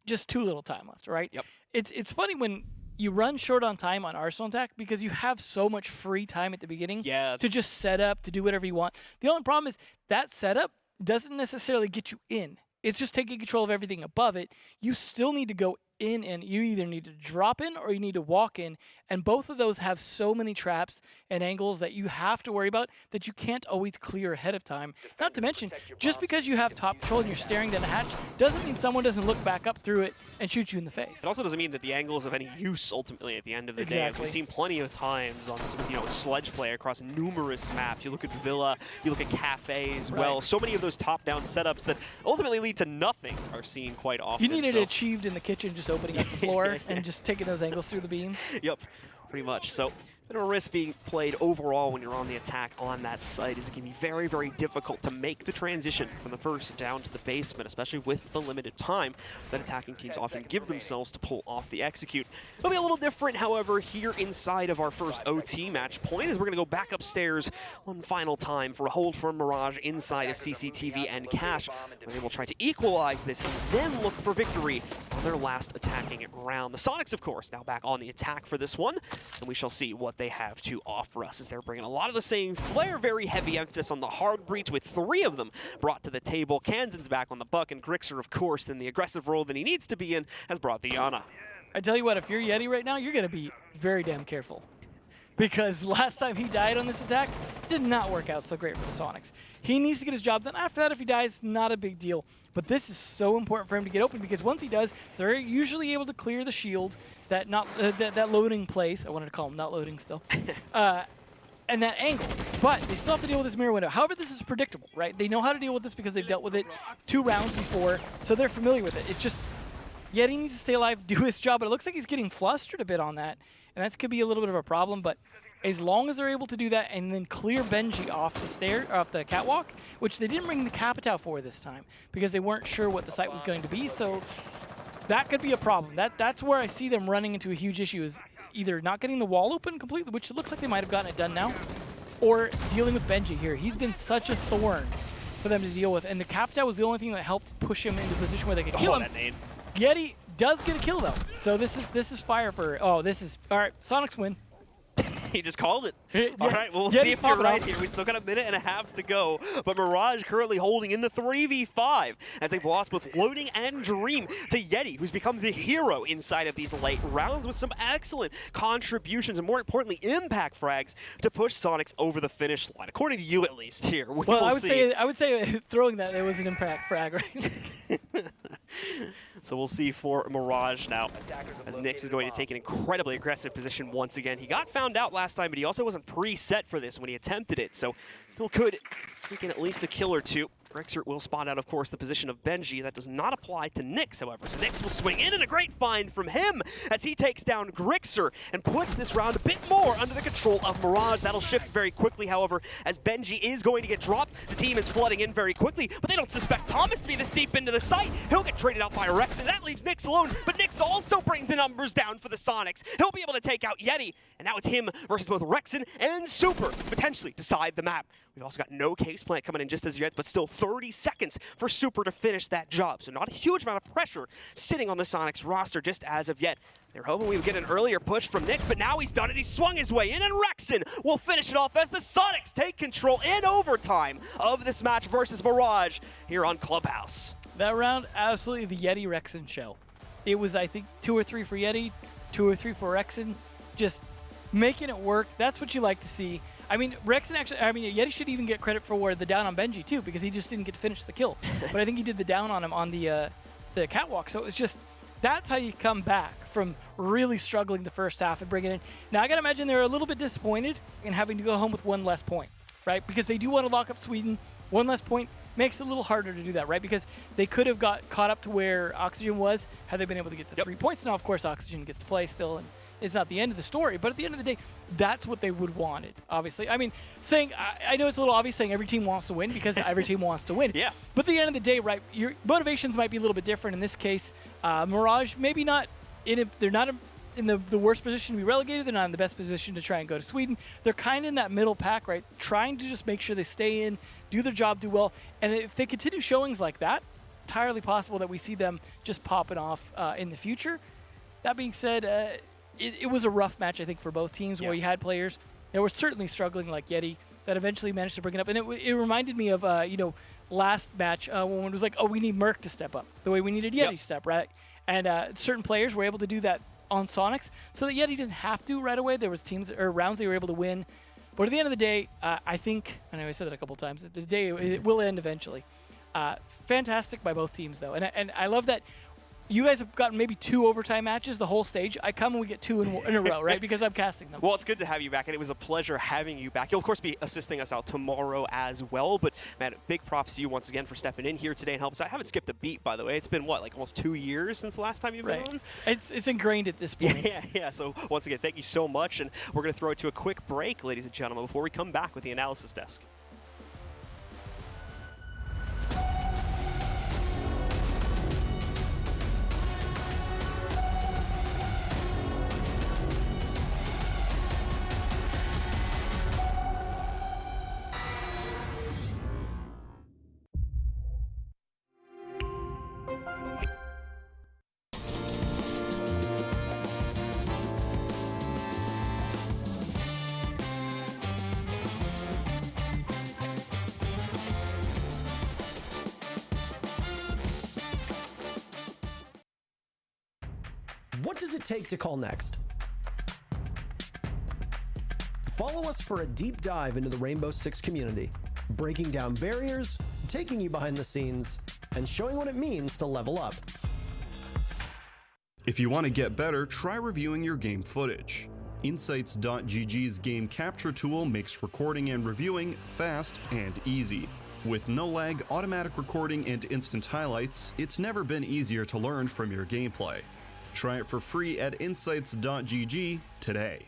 just too little time left, right? Yep. It's funny when you run short on time on Arsenal attack because you have so much free time at the beginning to just set up, to do whatever you want. The only problem is that setup doesn't necessarily get you in. It's just taking control of everything above it. You still need to go in, and you either need to drop in or you need to walk in, and both of those have so many traps and angles that you have to worry about that you can't always clear ahead of time. Not to mention, just because you have top control and you're staring down the hatch doesn't mean someone doesn't look back up through it and shoot you in the face. It also doesn't mean that the angle is of any use ultimately at the end of the day. As we've seen plenty of times on sledge play across numerous maps. You look at Villa, you look at Cafe as well. So many of those top-down setups that ultimately lead to nothing are seen quite often. You need it achieved in the kitchen, just opening up the floor and just taking those angles through the beams. Yep, pretty much. So bit of a risk being played overall when you're on the attack on that site, is it can be very, very difficult to make the transition from the first down to the basement, especially with the limited time that attacking teams often give themselves to pull off the execute. It'll be a little different, however, here inside of our first OT match point, as we're going to go back upstairs one final time for a hold from Mirage inside of CCTV and Cash, where they will try to equalize this and then look for victory on their last attacking round. The Soniqs, of course, now back on the attack for this one, and we shall see what they have to offer us, as they're bringing a lot of the same flair, very heavy emphasis on the hard breach, with 3 of them brought to the table. Kansan's back on the buck, and Grixer, of course, in the aggressive role that he needs to be in, has brought the Ana. I tell you what, if you're Yeti right now, you're going to be very damn careful. Because last time he died on this attack, did not work out so great for the Soniqs. He needs to get his job done. After that, if he dies, not a big deal. But this is so important for him to get open, because once he does, they're usually able to clear the shield, that loading place. I wanted to call him not loading still. And that angle. But they still have to deal with this mirror window. However, this is predictable, right? They know how to deal with this because they've dealt with it 2 rounds before, so they're familiar with it. It's just Yeti needs to stay alive, do his job, but it looks like he's getting flustered a bit on that, and that could be a little bit of a problem. But as long as they're able to do that and then clear Benji off the catwalk, which they didn't bring the Capitao for this time because they weren't sure what the site was going to be, so that could be a problem. That's where I see them running into a huge issue, is either not getting the wall open completely, which it looks like they might have gotten it done now, or dealing with Benji here. He's been such a thorn for them to deal with, and the Capitao was the only thing that helped push him into a position where they could kill him. Yeti does get a kill though, so this is fire for. Oh, this is all right. Soniqs win. He just called it. All right, well, we'll see if you're right here. We still got a minute and a half to go, but Mirage currently holding in the 3v5 as they've lost both Loading and Dream to Yeti, who's become the hero inside of these late rounds with some excellent contributions and, more importantly, impact frags to push Soniqs over the finish line, according to you at least here. Well, I would say throwing that, it was an impact frag, right? So we'll see for Mirage now, as Nyx is going to take an incredibly aggressive position once again. He got found out last time, but he also wasn't preset for this when he attempted it, so still could sneak in at least a kill or 2. Grixer will spot out, of course, the position of Benji. That does not apply to Nyx, however. So Nyx will swing in, and a great find from him as he takes down Grixer and puts this round a bit more under the control of Mirage. That'll shift very quickly, however, as Benji is going to get dropped. The team is flooding in very quickly, but they don't suspect Thomas to be this deep into the site. He'll get traded out by Rex, and that leaves Nyx alone, but Nyx also brings the numbers down for the Soniqs. He'll be able to take out Yeti, and now it's him versus both Rexon and Super to potentially decide the map. We've also got no case plant coming in just as yet, but still 30 seconds for Super to finish that job. So not a huge amount of pressure sitting on the Soniqs roster just as of yet. They're hoping we would get an earlier push from Nyx, but now he's done it. He swung his way in, and Rexon will finish it off as the Soniqs take control in overtime of this match versus Mirage here on Clubhouse. That round, absolutely the Yeti Rexon show. It was, I think, 2 or 3 for Yeti, 2 or 3 for Rexon. Just making it work. That's what you like to see. I mean, Rexon actually, Yeti should even get credit for the down on Benji too, because he just didn't get to finish the kill. But I think he did the down on him on the catwalk. So it was just, that's how you come back from really struggling the first half and bring it in. Now, I gotta imagine they're a little bit disappointed in having to go home with 1 less point, right? Because they do want to lock up Sweden. 1 less point makes it a little harder to do that, right? Because they could have got caught up to where Oxygen was had they been able to get to 3 points. Now, of course, Oxygen gets to play still, and it's not the end of the story, but at the end of the day, that's what they would wanted, obviously. I mean, I know it's a little obvious saying every team wants to win, because every team wants to win. Yeah. But at the end of the day, right, your motivations might be a little bit different. In this case, Mirage, maybe not they're not in the worst position to be relegated. They're not in the best position to try and go to Sweden. They're kind of in that middle pack, right, trying to just make sure they stay in, do their job, do well. And if they continue showings like that, entirely possible that we see them just popping off in the future. That being said, it was a rough match, I think, for both teams, where you had players that were certainly struggling, like Yeti, that eventually managed to bring it up. And it reminded me of, last match when it was like, oh, we need Merc to step up the way we needed Yeti to step, right? And certain players were able to do that on Soniqs, so that Yeti didn't have to right away. There was teams or rounds they were able to win. But at the end of the day, I think, I know I said that a couple times, the day it will end eventually. Fantastic by both teams, though. And I love that you guys have gotten maybe 2 overtime matches the whole stage. I come and we get 2 in a row, right? Because I'm casting them. Well, it's good to have you back, and it was a pleasure having you back. You'll, of course, be assisting us out tomorrow as well. But, man, big props to you once again for stepping in here today and helping us out. I haven't skipped a beat, by the way. It's been, what, like almost 2 years since the last time you've been on? It's ingrained at this point. Yeah. So, once again, thank you so much. And we're going to throw it to a quick break, ladies and gentlemen, before we come back with the analysis desk. What does it take to call next? Follow us for a deep dive into the Rainbow Six community, breaking down barriers, taking you behind the scenes, and showing what it means to level up. If you want to get better, try reviewing your game footage. Insights.gg's game capture tool makes recording and reviewing fast and easy. With no lag, automatic recording, and instant highlights, it's never been easier to learn from your gameplay. Try it for free at insights.gg today.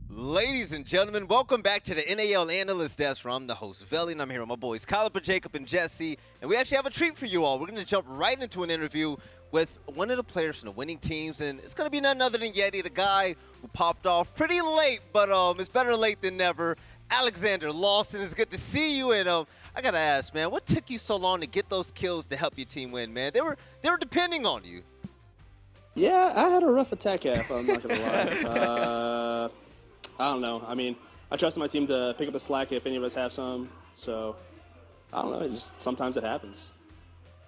Ladies and gentlemen, welcome back to the NAL Analyst Desk. I'm the host, Veli, and I'm here with my boys, Caliper, Jacob, and Jesse. And we actually have a treat for you all. We're going to jump right into an interview with one of the players from the winning teams. And it's going to be none other than Yeti, the guy who popped off pretty late, but it's better late than never. Alexander Lawson, it's good to see you. And I got to ask, man, what took you so long to get those kills to help your team win, man? They were depending on you. Yeah, I had a rough attack half, I'm not going to lie. I don't know. I mean, I trusted my team to pick up the slack if any of us have some. So, I don't know. Sometimes it happens.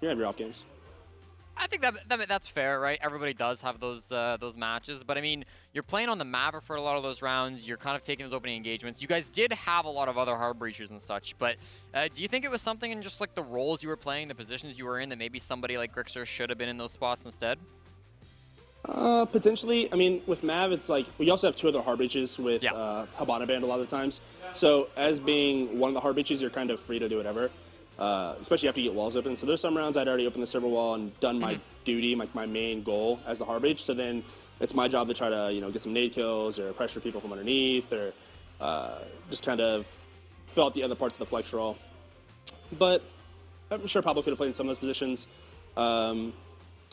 You have your off games. I think that's fair, right? Everybody does have those matches, but I mean, you're playing on the map for a lot of those rounds. You're kind of taking those opening engagements. You guys did have a lot of other hard breachers and such, but do you think it was something in just like the roles you were playing, the positions you were in, that maybe somebody like Grixer should have been in those spots instead? Potentially. I mean, with Mav, it's like we also have two other hard breaches with Habana Band a lot of the times. So as being one of the hard breaches, you're kind of free to do whatever, especially after you get walls open. So there's some rounds I'd already opened the server wall and done my duty, my main goal as the hard breach. So then it's my job to try to get some nade kills or pressure people from underneath or just kind of fill out the other parts of the flex roll. But I'm sure Pablo could have played in some of those positions.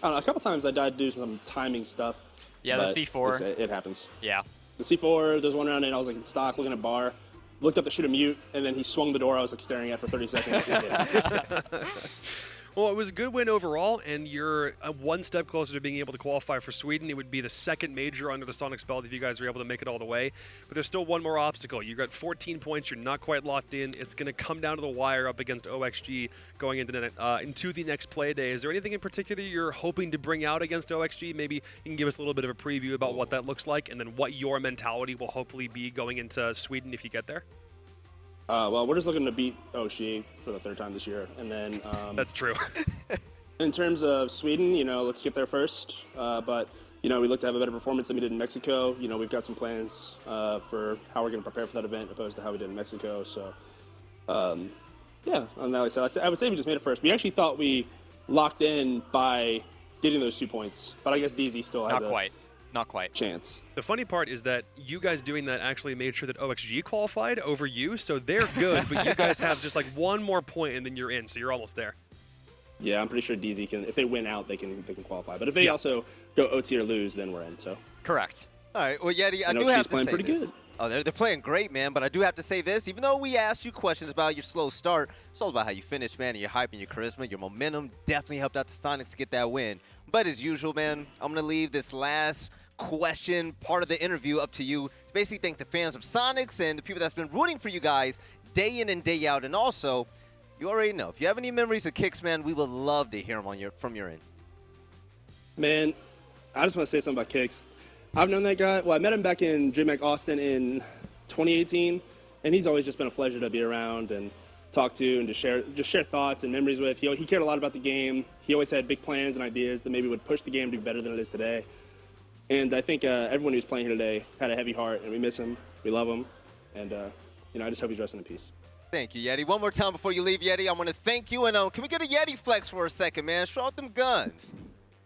I don't know, a couple times I died to do some timing stuff. Yeah, the C4. It happens. Yeah. The C4, there's one round and I was like in stock looking at bar, looked up to shoot a mute, and then he swung the door I was like staring at for 30 seconds. Well, it was a good win overall, and you're one step closer to being able to qualify for Sweden. It would be the second major under the Soniqs belt if you guys were able to make it all the way. But there's still one more obstacle. You got 14 points. You're not quite locked in. It's going to come down to the wire up against OXG going into the next Playday. Is there anything in particular you're hoping to bring out against OXG? Maybe you can give us a little bit of a preview about what that looks like, and then what your mentality will hopefully be going into Sweden if you get there. Well, we're just looking to beat OXG for the third time this year. And then That's true. in terms of Sweden, let's get there first. But, we look to have a better performance than we did in Mexico. We've got some plans for how we're going to prepare for that event opposed to how we did in Mexico. So, yeah, on that side, I would say we just made it first. We actually thought we locked in by getting those 2 points. But I guess DZ still has Not quite. chance. The funny part is that you guys doing that actually made sure that OXG qualified over you, so they're good, but you guys have just like one more point and then you're in, so you're almost there. Yeah, I'm pretty sure DZ can. If they win out, they can qualify. But if they also go OT or lose, then we're in. So Correct. All right, well, Yeti, I do OXG's have to playing say pretty this. good. Oh, they're playing great, man, but I do have to say this. Even though we asked you questions about your slow start, it's all about how you finish, man, and your hype and your charisma. Your momentum definitely helped out the Soniqs to get that win. But as usual, man, I'm going to leave this last question, part of the interview, up to you. To basically thank the fans of Soniqs and the people that's been rooting for you guys day in and day out. And also, you already know, if you have any memories of Kicks, man, we would love to hear them from your end. Man, I just want to say something about Kicks. I've known that guy. Well, I met him back in DreamHack Austin in 2018, and he's always just been a pleasure to be around and talk to and just share thoughts and memories with. He cared a lot about the game. He always had big plans and ideas that maybe would push the game to be better than it is today. And I think everyone who's playing here today had a heavy heart, and we miss him. We love him. And, I just hope he's resting in peace. Thank you, Yeti. One more time before you leave, Yeti, I want to thank you. And can we get a Yeti flex for a second, man? Show out them guns.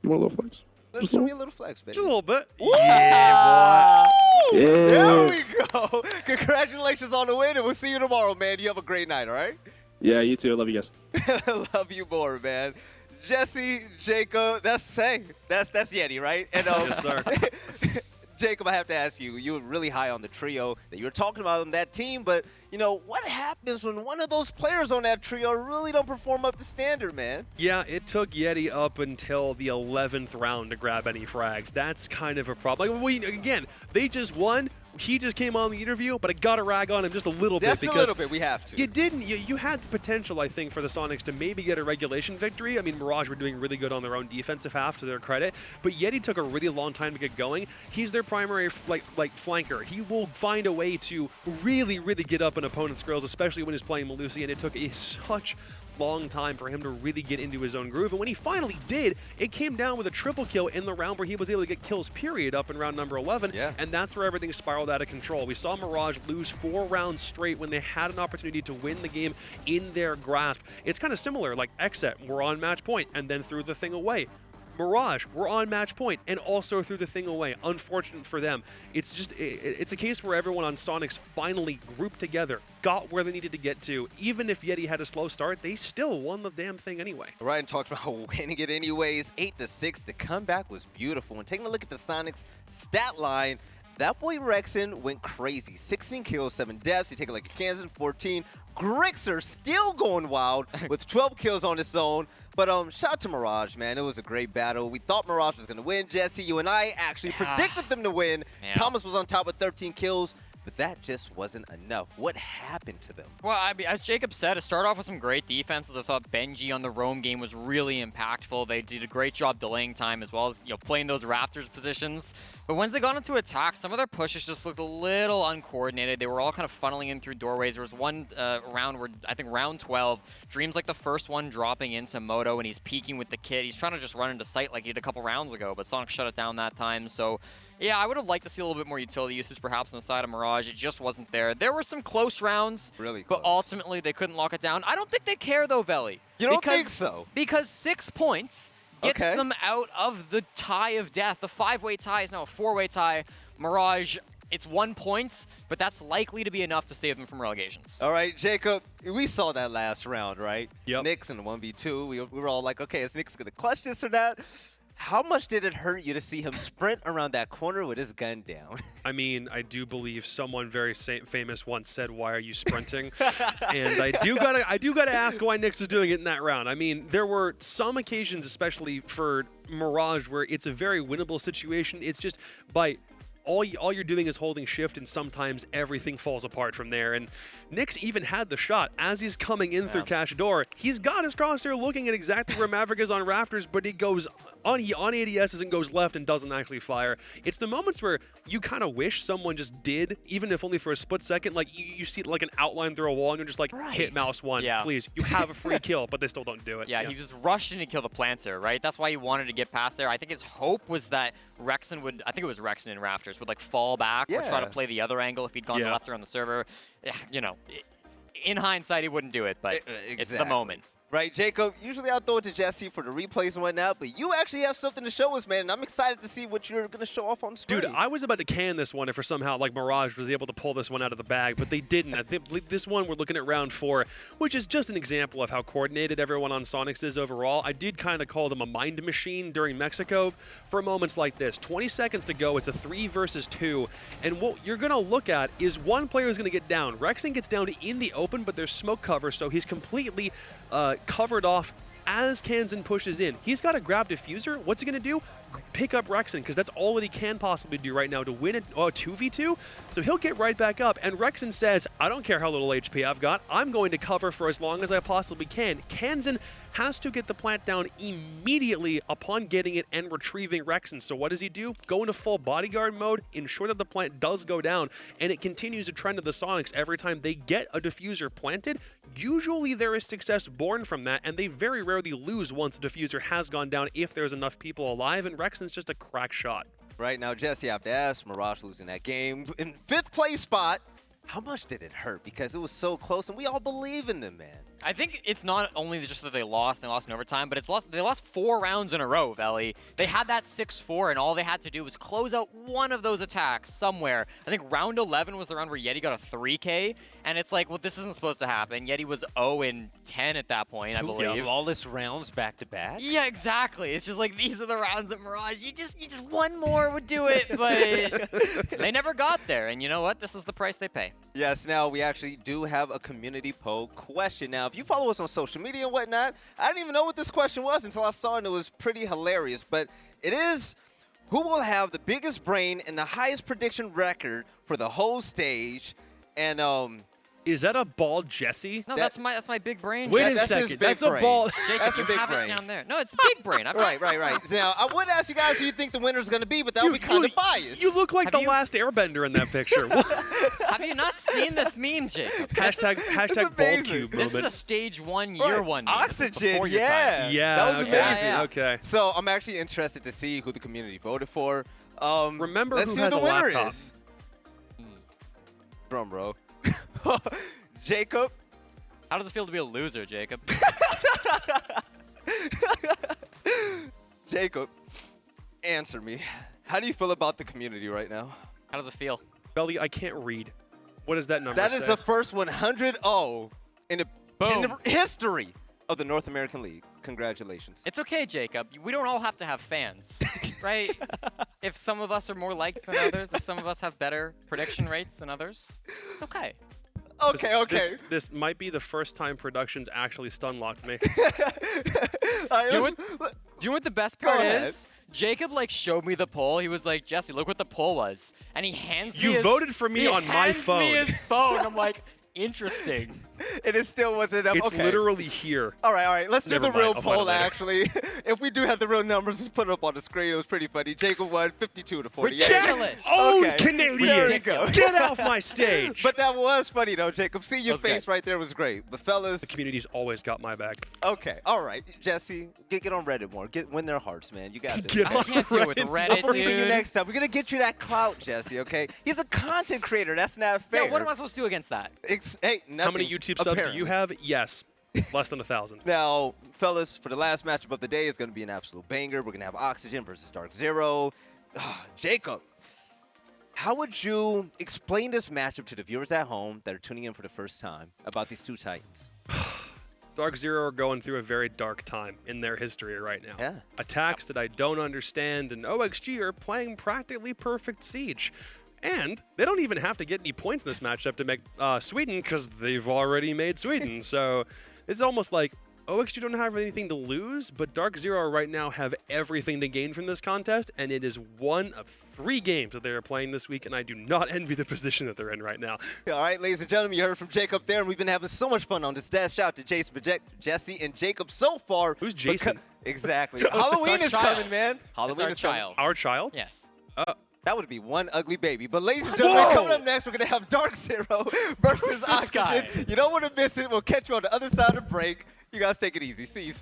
You want a little flex? Let's show me a little flex, baby. Just a little bit. Yeah, boy. Yeah. There we go. Congratulations on the win, and we'll see you tomorrow, man. You have a great night, all right? Yeah, you too. I love you guys. Love you more, man. Jesse, Jacob, that's Yeti, right? And, Yes, sir. Jacob, I have to ask you, you were really high on the trio that you were talking about on that team, but, what happens when one of those players on that trio really don't perform up to standard, man? Yeah, it took Yeti up until the 11th round to grab any frags. That's kind of a problem. Again, they just won. He just came on the interview, but I got to rag on him just a little bit. Just a little bit, we have to. You didn't. You had the potential, I think, for the Soniqs to maybe get a regulation victory. I mean, Mirage were doing really good on their own defensive half, to their credit, but Yeti took a really long time to get going. He's their primary flanker. He will find a way to really, really get up an opponent's grills, especially when he's playing Malusi, and it took such long time for him to really get into his own groove. And when he finally did, it came down with a triple kill in the round where he was able to get kills, period, up in round number 11. Yeah. And that's where everything spiraled out of control. We saw Mirage lose 4 rounds straight when they had an opportunity to win the game in their grasp. It's kind of similar, like Xset, we're on match point and then threw the thing away. Mirage, we're on match point and also threw the thing away. Unfortunate for them. It's just, it's a case where everyone on Soniqs finally grouped together, got where they needed to get to. Even if Yeti had a slow start, they still won the damn thing anyway. Ryan talked about winning it anyways. 8-6, the comeback was beautiful. And taking a look at the Soniqs stat line, that boy Rexen went crazy. 16 kills, 7 deaths. You take a look at Kansas, 14. Grixer still going wild with 12 kills on his own. But shout out to Mirage, man. It was a great battle. We thought Mirage was going to win. Jesse, you and I actually predicted them to win. Yeah. Thomas was on top with 13 kills. But that just wasn't enough. What happened to them? Well, I mean, as Jacob said, it started off with some great defenses. I thought Benji on the roam game was really impactful. They did a great job delaying time as well as playing those Raptors positions. But once they got into attack, some of their pushes just looked a little uncoordinated. They were all kind of funneling in through doorways. There was one round where, I think round 12, Dream's like the first one dropping into Moto, and he's peeking with the kit. He's trying to just run into sight like he did a couple rounds ago, but Sonic shut it down that time. So yeah, I would have liked to see a little bit more utility usage perhaps on the side of Mirage. It just wasn't there. There were some close rounds, Really close. but ultimately they couldn't lock it down. I don't think they care though, Veli. You don't think so? Because 6 points gets Okay. them out of the tie of death. The 5-way tie is now a 4-way tie. Mirage, it's 1 point, but that's likely to be enough to save them from relegations. All right, Jacob, we saw that last round, right? Yep. Knicks in the 1v2. We were all like, okay, is Knicks going to clutch this or that? How much did it hurt you to see him sprint around that corner with his gun down? I mean, I do believe someone very famous once said, "Why are you sprinting?" And I do gotta ask why Nyx is doing it in that round. I mean, there were some occasions, especially for Mirage, where it's a very winnable situation. It's just by all you're doing is holding shift, and sometimes everything falls apart from there. And Nyx even had the shot as he's coming in through Cachador. He's got his crosshair looking at exactly where Maverick is on Rafters, but he goes on ADSs and goes left and doesn't actually fire. It's the moments where you kind of wish someone just did, even if only for a split second. Like you see like an outline through a wall, and you're just like, hit mouse 1, Yeah. please. You have a free kill, but they still don't do it. Yeah, he was rushing to kill the planter, right? That's why he wanted to get past there. I think his hope was that Rexen would, I think it was Rexen in Rafters, would like fall back or try to play the other angle if he'd gone left or on the server. In hindsight, he wouldn't do it, but it's the moment. Right, Jacob, usually I'll throw it to Jesse for the replays and whatnot, but you actually have something to show us, man, and I'm excited to see what you're going to show off on screen. Dude, I was about to can this one if for somehow like Mirage was able to pull this one out of the bag, but they didn't. I think this one we're looking at round 4, which is just an example of how coordinated everyone on Soniqs is overall. I did kind of call them a mind machine during Mexico for moments like this. 20 seconds to go, it's a 3 versus 2, and what you're going to look at is one player is going to get down. Rexen gets down in the open, but there's smoke cover, so he's completely covered off as Kansan pushes in. He's got a grab diffuser. What's he going to do? Pick up Rexen, because that's all that he can possibly do right now to win a 2v2. So he'll get right back up, and Rexen says, I don't care how little HP I've got. I'm going to cover for as long as I possibly can. Kansan has to get the plant down immediately upon getting it and retrieving Rexen. So what does he do? Go into full bodyguard mode, ensure that the plant does go down, and it continues a trend of the Soniqs. Every time they get a diffuser planted, usually there is success born from that, and they very rarely lose once the diffuser has gone down if there's enough people alive, and Rexen's just a crack shot. Right now, Jesse, I have to ask, Mirage losing that game in 5th place spot. How much did it hurt? Because it was so close, and we all believe in them, man. I think it's not only just that they lost in overtime, but they lost 4 rounds in a row, Veli. They had that 6-4, and all they had to do was close out one of those attacks somewhere. I think round 11 was the round where Yeti got a 3K, and it's like, well, this isn't supposed to happen. Yeti was 0-10 at that point, I believe. Flawless rounds back-to-back? Yeah, exactly. It's just like, these are the rounds at Mirage. You just one more would do it, but they never got there. And you know what? This is the price they pay. Yes, now we actually do have a community poll question. Now, if you follow us on social media and whatnot, I didn't even know what this question was until I saw it, and it was pretty hilarious. But it is, who will have the biggest brain and the highest prediction record for the whole stage? And Is that a bald Jesse? No, that's my big brain. Wait a Jacob. that's his second. big That's a brain. bald. Jacob, That's a you big have brain. it down there. No, it's the big brain. Right. Now, I would ask you guys who you think the winner's going to be, but that would be kind of biased. You look like Have the you- last Airbender in that picture. Have you not seen this meme, Jacob? hashtag bald amazing. cube This moment. is a stage 1, year 1 meme. This is Oxygen, before your yeah. time. Yeah, That was okay. amazing. Yeah. Okay. So I'm actually interested to see who the community voted for. Remember let's who see has who a the winner laptop. is. Drum roll. Jacob. How does it feel to be a loser, Jacob? Jacob, answer me. How do you feel about the community right now? How does it feel? Belly, I can't read. What does that number That say? is the first 100-0 in the Boom. history of the North American League. Congratulations. It's okay, Jacob. We don't all have to have fans, right? If some of us are more liked than others, if some of us have better prediction rates than others, it's okay. Okay. This might be the first time productions actually stun-locked me. All right, Do you, know let's- what, do you know what the best Go part ahead. is? Jacob showed me the poll. He was like, Jesse, look what the poll was, and he hands me You his, voted for me he on my hands phone. Me his phone. I'm like, interesting. And it still wasn't enough. It's okay. literally here. All right. Let's do Never the mind, real I'll find it poll, later. actually. If we do have the real numbers, let's put it up on the screen. It was pretty funny. Jacob won 52 to 48. Ridiculous. Own Okay. Canadian! There we go. Get off my stage! But that was funny, though, Jacob. See your That was face good. right there was great. But fellas, the community's always got my back. okay. All right. Jesse, get on Reddit more. Win their hearts, man. You got this. Get I can't deal with Reddit, We're giving you dude. next time. We're going to get you that clout, Jesse, okay? He's a content creator. That's not fair. Yeah, what am I supposed to do against that? Hey, nothing, How many YouTube subs do you apparently. have? Yes. Less than 1,000. Now, fellas, for the last matchup of the day, it's going to be an absolute banger. We're going to have Oxygen versus Dark Zero. Jacob, how would you explain this matchup to the viewers at home that are tuning in for the first time about these two Titans? Dark Zero are going through a very dark time in their history right now. Yeah. Attacks that I don't understand, and OXG are playing practically perfect Siege. And they don't even have to get any points in this matchup to make Sweden, because they've already made Sweden. So it's almost like OXG don't have anything to lose, but Dark Zero right now have everything to gain from this contest, and it is one of 3 games that they are playing this week, and I do not envy the position that they're in right now. All right, ladies and gentlemen, you heard from Jacob there, and we've been having so much fun on this dash. Shout out to Jason, Jesse, and Jacob so far. Who's Jason? Exactly. Halloween is child. coming, man. It's Halloween our is coming. child. Our child? Yes. That would be one ugly baby. But ladies and gentlemen, Whoa! coming up next, we're going to have Dark Zero versus Who's this guy? Oxygen. You don't want to miss it. We'll catch you on the other side of the break. You guys take it easy. See you soon.